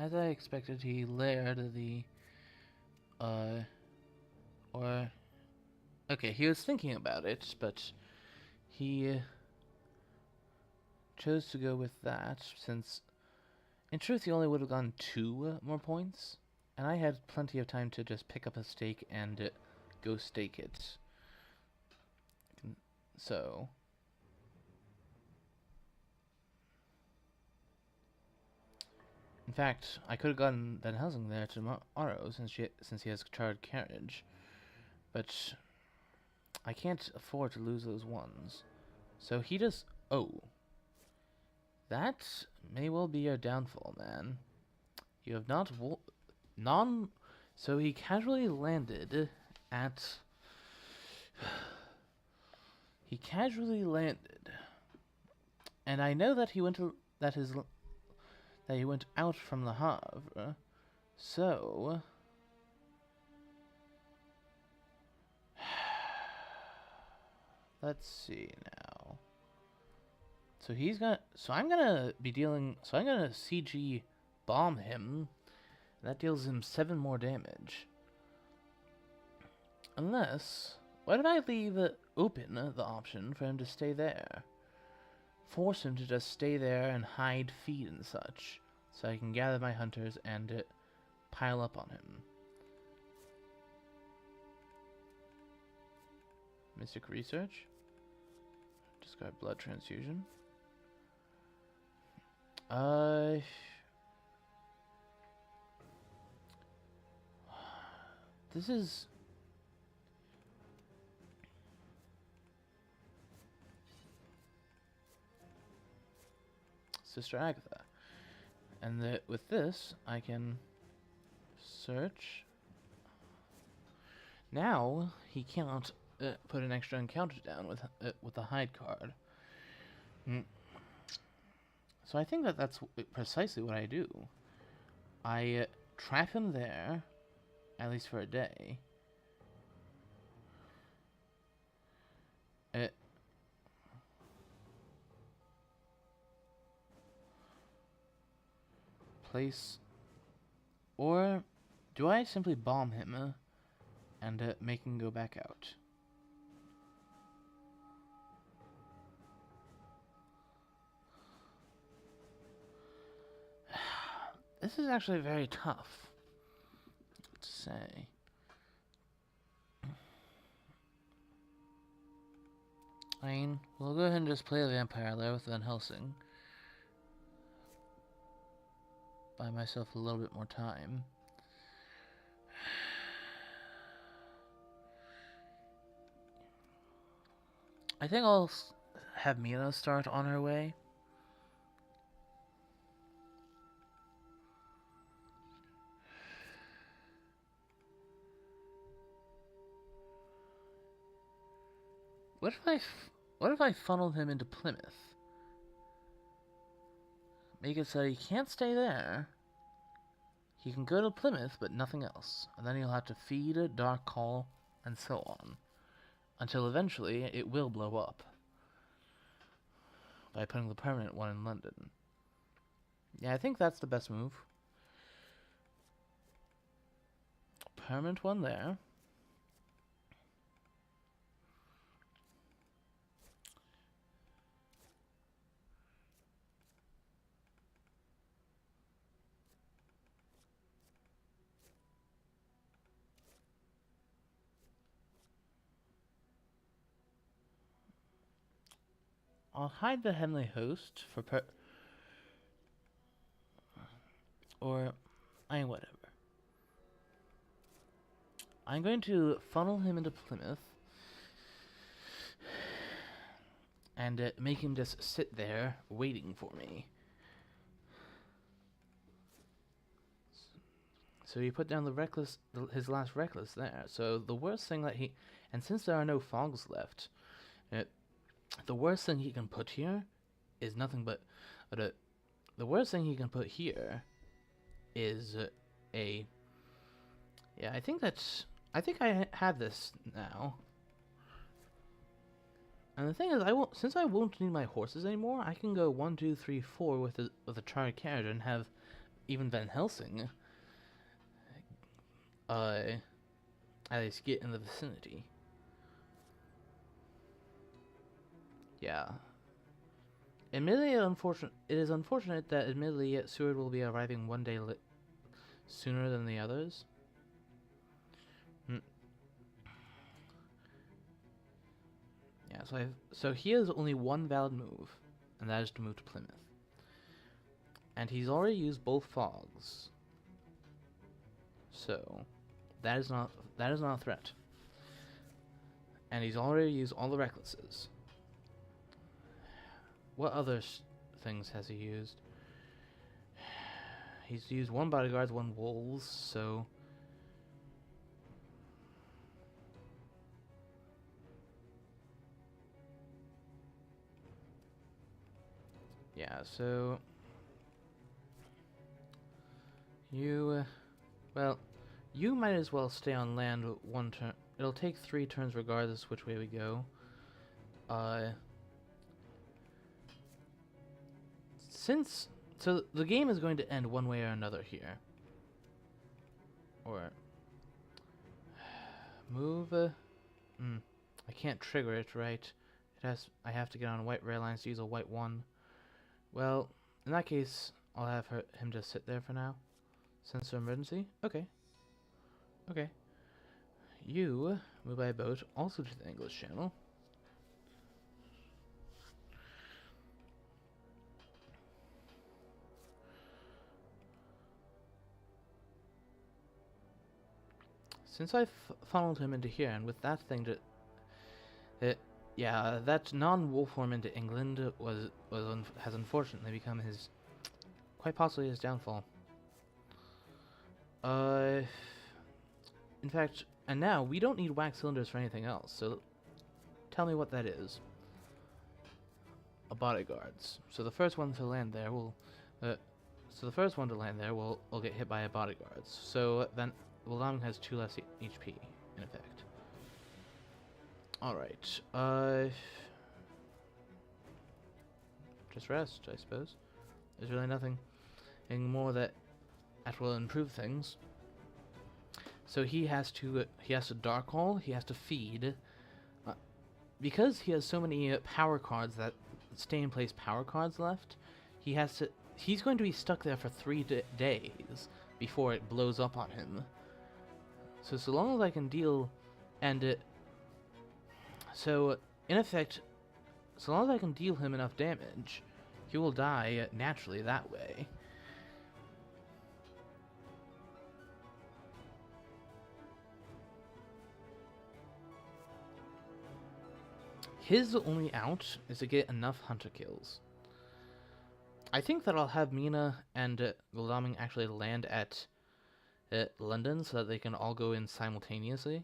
As I expected, he laired the, okay, he was thinking about it, but he chose to go with that, since, in truth, he only would have gotten 2 more points, and I had plenty of time to just pick up a stake and go stake it. So... In fact, I could have gotten Van Helsing there tomorrow, since he has charred carriage. But I can't afford to lose those ones. So he just... Oh. That may well be your downfall, man. You have not... So he casually landed at... He casually landed. And I know that he went to... That he went out from the Havre, so... Let's see now. So he's got... So I'm gonna be dealing... So I'm gonna CG bomb him. That deals him 7 more damage. Unless... What if I leave open the option for him to stay there? Force him to just stay there and hide, feed, and such, so I can gather my hunters and pile up on him. Mystic Research. Discard Blood Transfusion. This is... Sister Agatha. And with this, I can search. Now, he cannot put an extra encounter down with the hide card. Mm. So I think that that's precisely what I do. I trap him there, at least for a day. Place, or do I simply bomb him and make him go back out? This is actually very tough to say. I mean, we'll go ahead and just play a vampire there with Van Helsing. Buy myself a little bit more time. I think I'll have Mina start on her way. What if I funneled him into Plymouth? Make it so he can't stay there. He can go to Plymouth, but nothing else. And then he'll have to feed a dark call, and so on. Until eventually, it will blow up. By putting the permanent one in London. Yeah, I think that's the best move. Permanent one there. I'll hide the Henley host for or whatever. I'm going to funnel him into Plymouth and make him just sit there waiting for me. So he put down his last reckless there. So the worst thing that and since there are no fogs left, the worst thing he can put here is nothing but the worst thing he can put here is yeah, I think I have this now. And the thing is, since I won't need my horses anymore, I can go 1, 2, 3, 4 with a charred carriage and have even Van Helsing at least get in the vicinity. Yeah. Admittedly, it is unfortunate that admittedly Seward will be arriving one day sooner than the others. Yeah, so he has only one valid move, and that is to move to Plymouth. And he's already used both fogs. So that is not a threat. And he's already used all the recklesses. What other things has he used? He's used 1 bodyguards, 1 wolves, so yeah, so you you might as well stay on land 1 turn. It'll take 3 turns regardless which way we go. So the game is going to end one way or another here. Or move. I can't trigger it, right? I have to get on white rail lines to use a white 1. Well, in that case, I'll have him just sit there for now. Sense of emergency. Okay. You move by boat also to the English Channel. Since I funneled him into here, and with that thing yeah, that non-wolf form into England has unfortunately become quite possibly his downfall. In fact, and now we don't need wax cylinders for anything else. So tell me what that is. A bodyguards. So the first one to land there will will get hit by a bodyguards. So then Laming has 2 less HP in effect. Alright. Just rest, I suppose. There's really nothing more that will improve things. So he has to dark hole. He has to feed. Because he has so many power cards that stay in place power cards left. He's going to be stuck there for 3 days before it blows up on him. So long as I can deal, so in effect, so long as I can deal him enough damage, he will die naturally that way. His only out is to get enough hunter kills. I think that I'll have Mina and Gulaming actually land at London so that they can all go in simultaneously.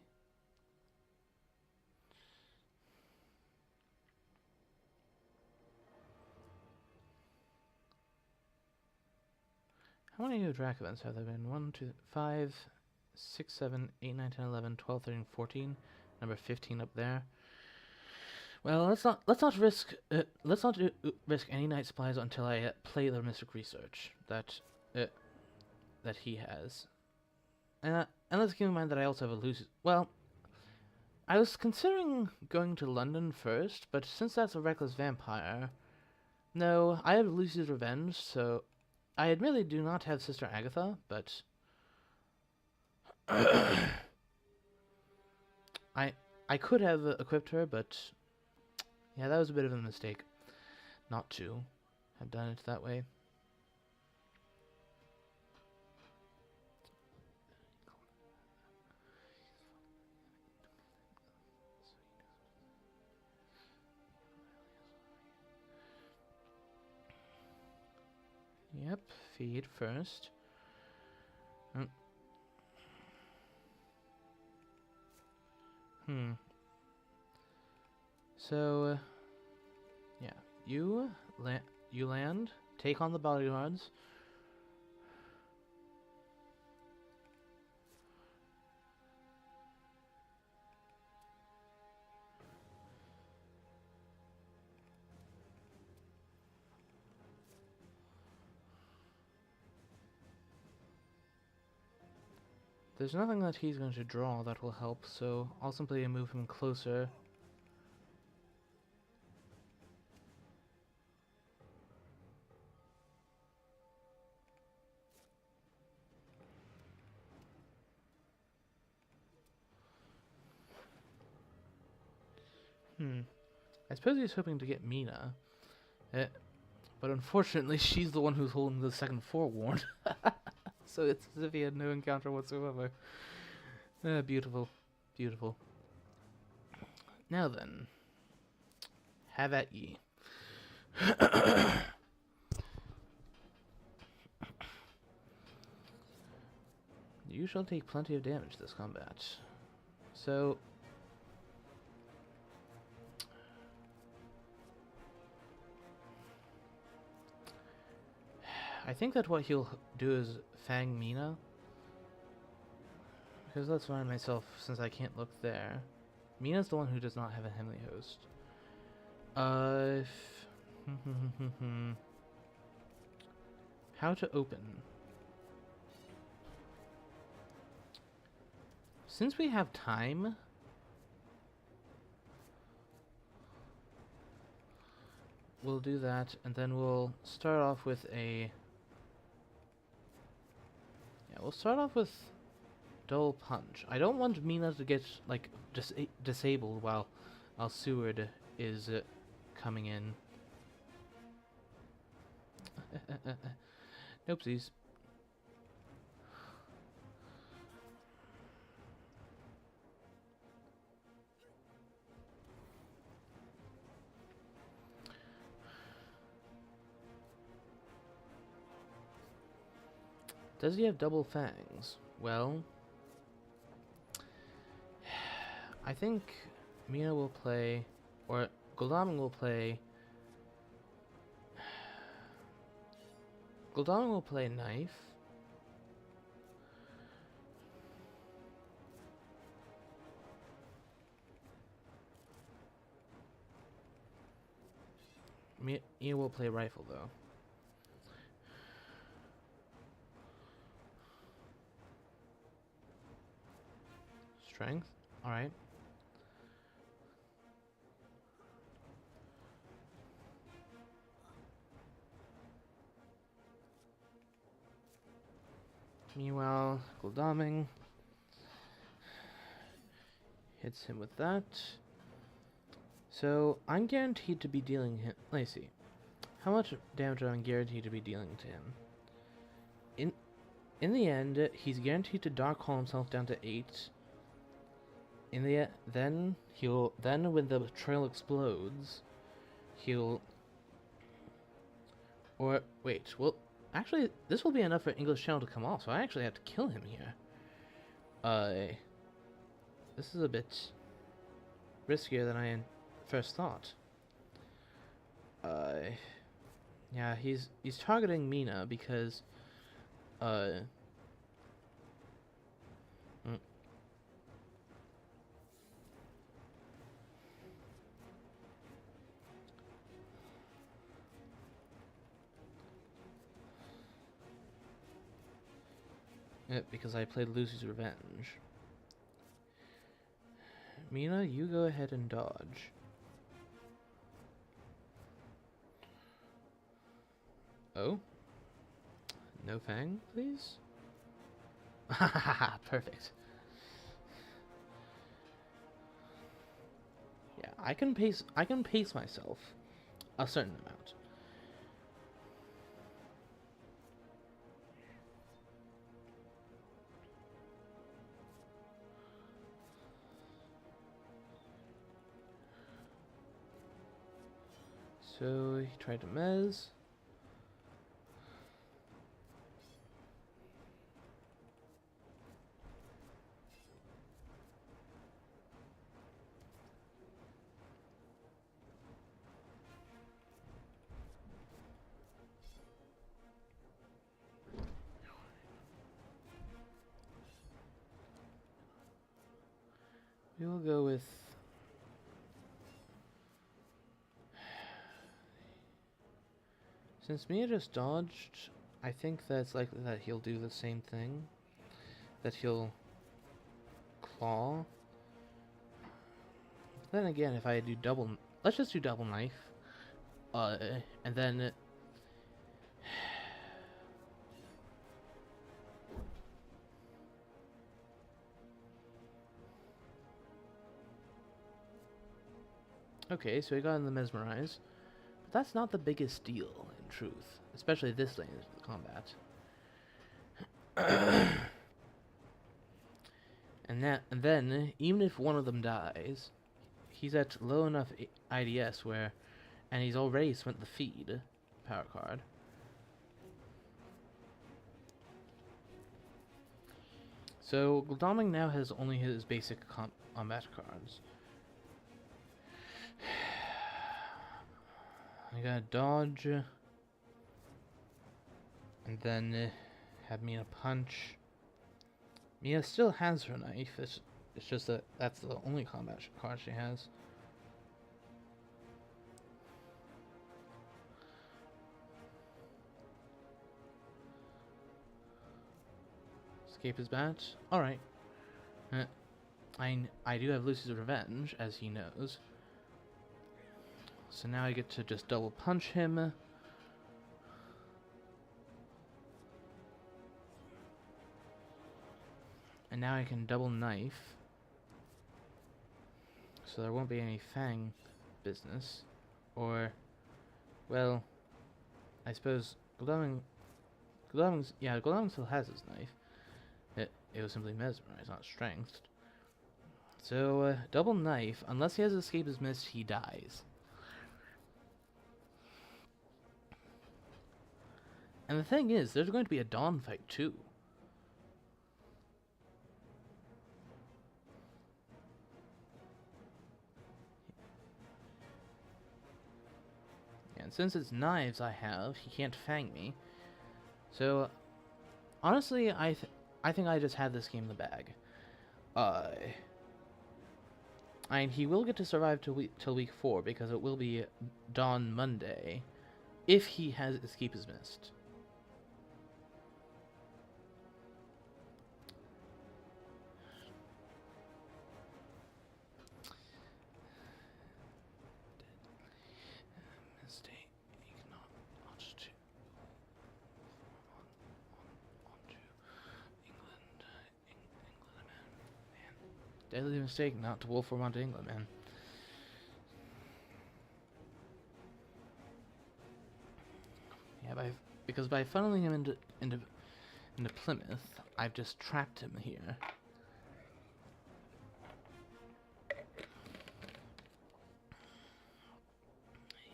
How many Dracula events have there been? 1, 2, 5, 6, 7, 8, 9, 10, 11, 12, 13, 14. Number 15 up there. Well, let's not risk any night supplies until I play the mystic research that he has. And let's keep in mind that I also have a Lucy. Well, I was considering going to London first, but since that's a reckless vampire, no, I have Lucy's Revenge, so I admittedly do not have Sister Agatha, but I could have equipped her, but yeah, that was a bit of a mistake not to have done it that way. Yep, feed first. So, yeah, you land, take on the bodyguards. There's nothing that he's going to draw that will help, so I'll simply move him closer. I suppose he's hoping to get Mina. But unfortunately, she's the one who's holding the second forewarned. So it's as if he had no encounter whatsoever. Beautiful. Beautiful. Now then. Have at ye. You shall take plenty of damage this combat. So... I think that what he'll do is Fang Mina. Because let's remind myself, since I can't look there. Mina's the one who does not have a Heavenly Host. How to open. Since we have time... we'll do that, and then we'll start off with a... we'll start off with Dull Punch. I don't want Mina to get, like, disabled while Seward is coming in. Noopsies. Does he have double fangs? Well, I think Mina will play Or Goldaming will play... Goldaming will play knife. Mia will play rifle, though. Strength? Alright. Meanwhile, Goldaming hits him with that. So, I'm guaranteed to be dealing him... Let's see. How much damage am I guaranteed to be dealing to him? In the end, he's guaranteed to dark hole himself down to 8. Then when the trail explodes, he'll... Or, wait, well, actually, this will be enough for English Channel to come off, so I actually have to kill him here. This is a bit riskier than I first thought. Yeah, he's targeting Mina because, because I played Lucy's Revenge. Mina, you go ahead and dodge. Oh? No Fang, please? Hahaha, perfect. Yeah, I can pace myself a certain amount. So he tried to mez. We will go with... Since Mia just dodged, I think that it's likely that he'll do the same thing. That he'll claw. Then again, if I do double... Let's just do double knife. And then... Okay, so he got in the mesmerize. But that's not the biggest deal, in truth. Especially this lane of the combat. And then, even if one of them dies, he's at low enough IDS where... And he's already spent the feed power card. So, Goldaming now has only his basic combat cards. I gotta dodge, and then have Mia punch. Mia still has her knife, it's just that that's the only combat card she has. Escape his bat? Alright. I do have Lucy's Revenge, as he knows. So now I get to just double punch him. And now I can double knife. So there won't be any Fang business. Or, well, I suppose Goldaming still has his knife. It was simply mesmerized, not strengthed. So, double knife, unless he has escape is missed, he dies. And the thing is, there's going to be a dawn fight too. since it's knives I have, he can't fang me. So, honestly, I think I just had this game in the bag. And he will get to survive till week 4, because it will be Dawn Monday, if he has Escape is Missed. Mistake not to onto England, man. Deadly mistake not to wolf onto England, man. Yeah, because by funneling him into Plymouth, I've just trapped him here.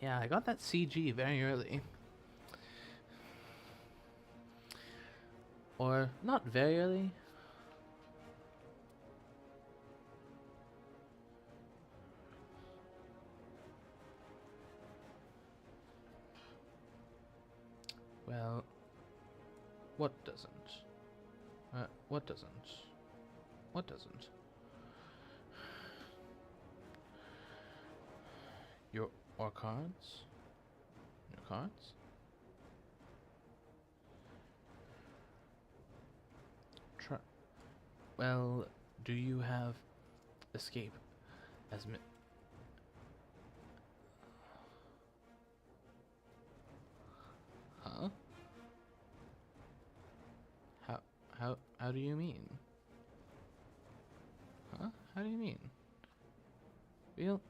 Yeah, I got that CG very early. Or, not very early. Well, what doesn't? What doesn't? What doesn't? Your cards? Your cards? Well, do you have escape as Huh? How do you mean? Huh? How do you mean? We'll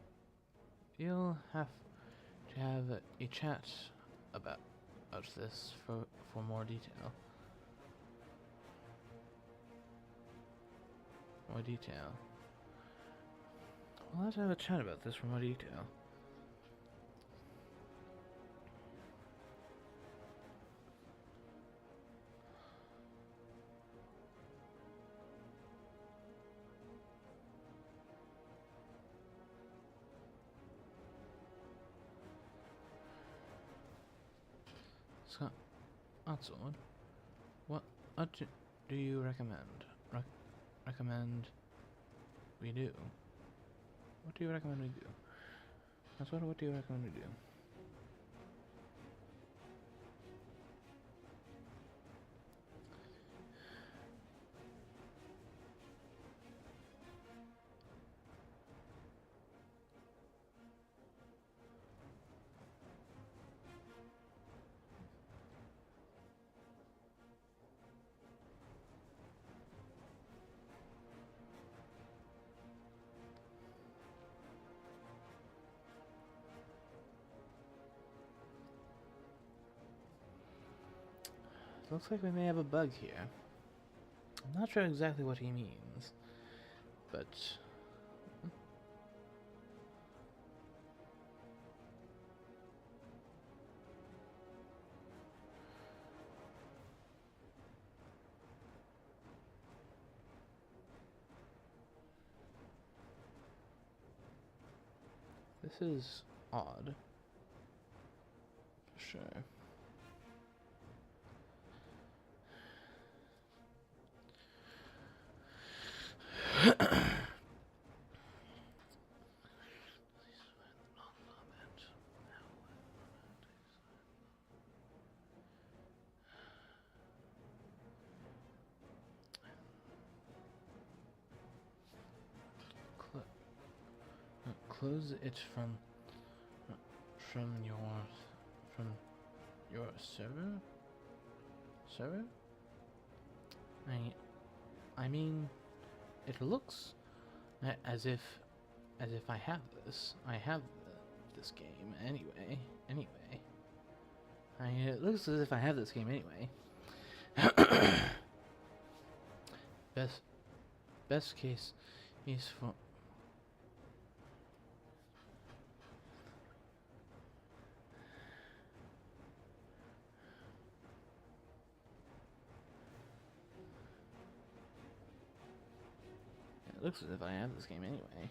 have to have a chat about this for more detail. More detail. We'll have to have a chat about this for more detail. So, Odsword, what do you recommend? Recommend we do? What do you recommend we do? Odsword, what do you recommend we do? Looks like we may have a bug here. I'm not sure exactly what he means, but... This is odd. For sure. Close it from your server. I mean, it looks as if I have this. I have this game anyway. It looks as if I have this game anyway. Best case is for. It looks as if I have this game anyway.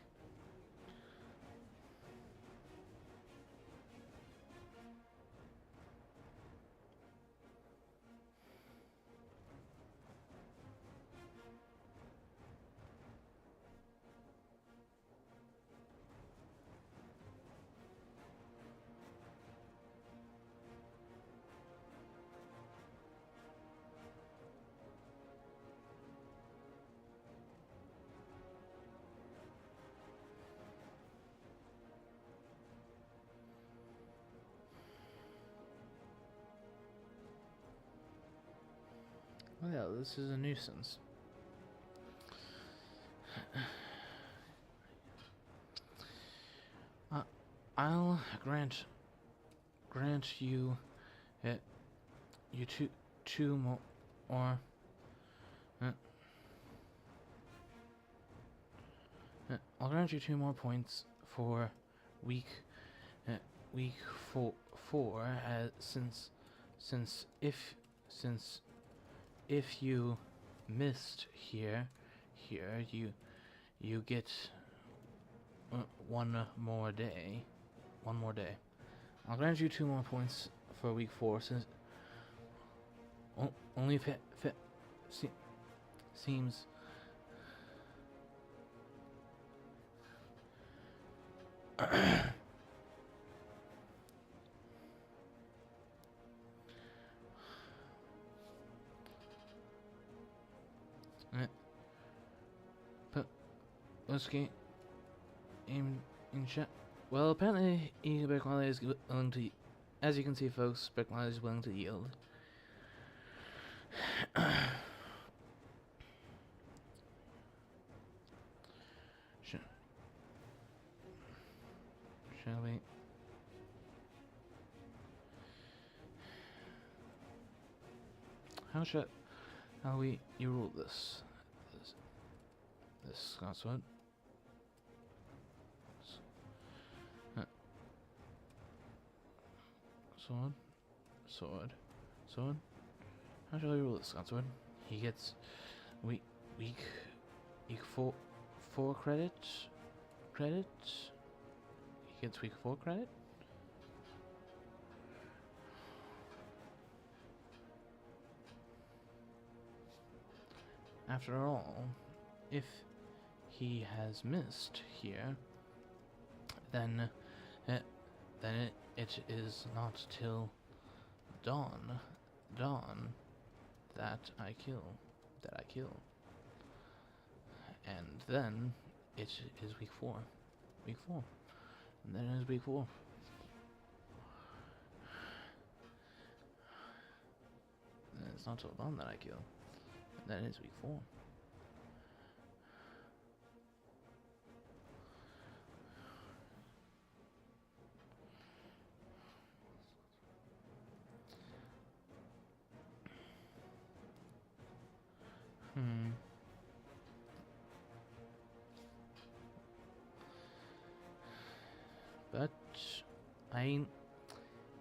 Well, this is a nuisance. I'll grant you you two more or I'll grant you 2 more points for week uh, week four since if you missed here you get one more day. I'll grant you 2 more points for week 4 since only seems but let's get in chat. Well, apparently Burcmali is willing to, as you can see, folks, Burcmali is willing to yield. Shall we? How you rule this Scotswood? Sword. How shall we rule this Scotswood? He gets week four credit. He gets week 4 credit. After all, if he has missed here, then it is not till dawn that I kill, and then it is week 4, and then it is week 4. And it's not till dawn that I kill, and then it's week 4. But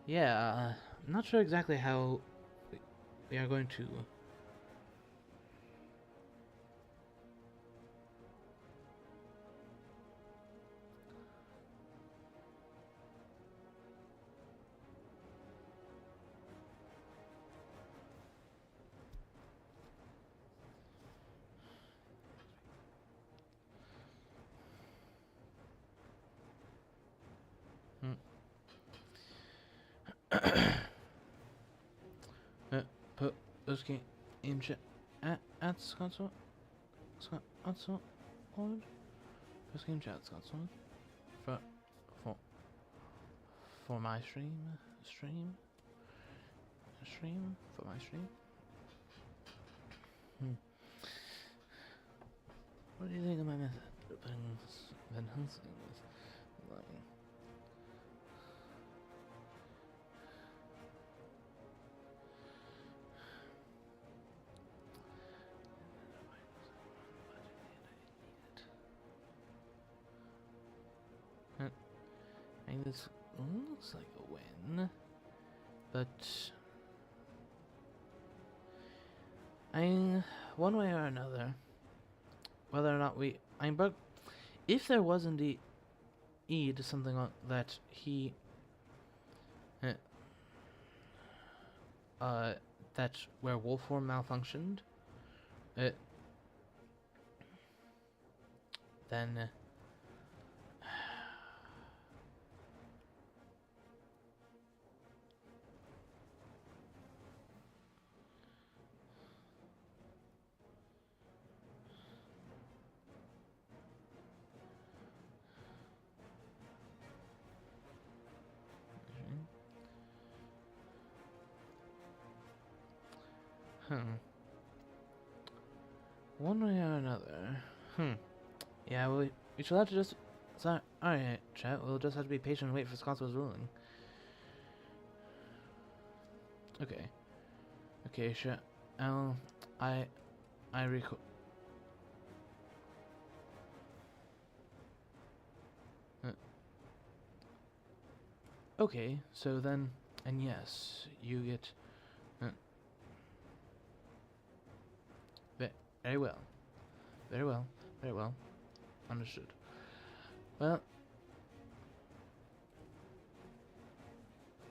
yeah, I'm not sure exactly how we are going to. Put those game chat at Scotswood. Post game chat Scotswood for my stream for my stream. What do you think of my method of putting Van Helsing with lying? I mean, this looks like a win, but I mean, one way or another, whether or not but if there was indeed something that he, that where wolf form malfunctioned, then. One way or another. Yeah, we shall have to just... So, alright, chat. We'll just have to be patient and wait for Scott's ruling. Okay. Okay, sure. I record... Okay, so then... And yes, you get... Very well. Very well. Very well. Understood. Well...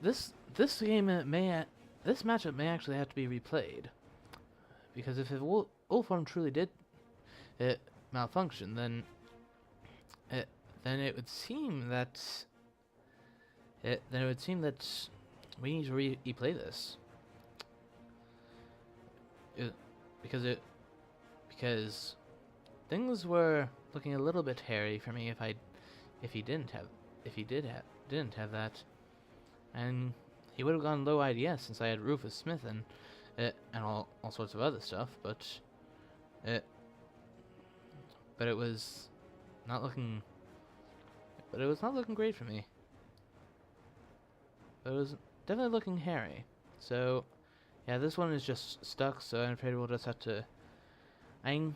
This game this matchup may actually have to be replayed. Because if Wolfram truly did malfunction, then it would seem that we need to replay this. Because things were looking a little bit hairy for me if he didn't have that, and he would have gone low IDS since I had Rufus Smith and all sorts of other stuff, but it was not looking great for me. But it was definitely looking hairy. So yeah, this one is just stuck, so I'm afraid we'll just have to... thank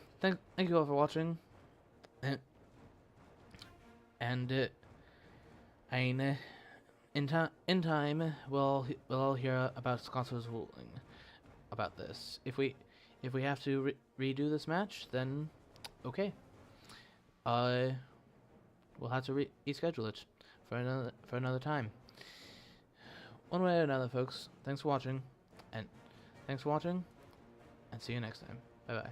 you all for watching. In time, we'll all hear about Scott's ruling about this. If we have to redo this match, then okay. We'll have to reschedule it for another time. One way or another, folks. Thanks for watching, and see you next time. Bye bye.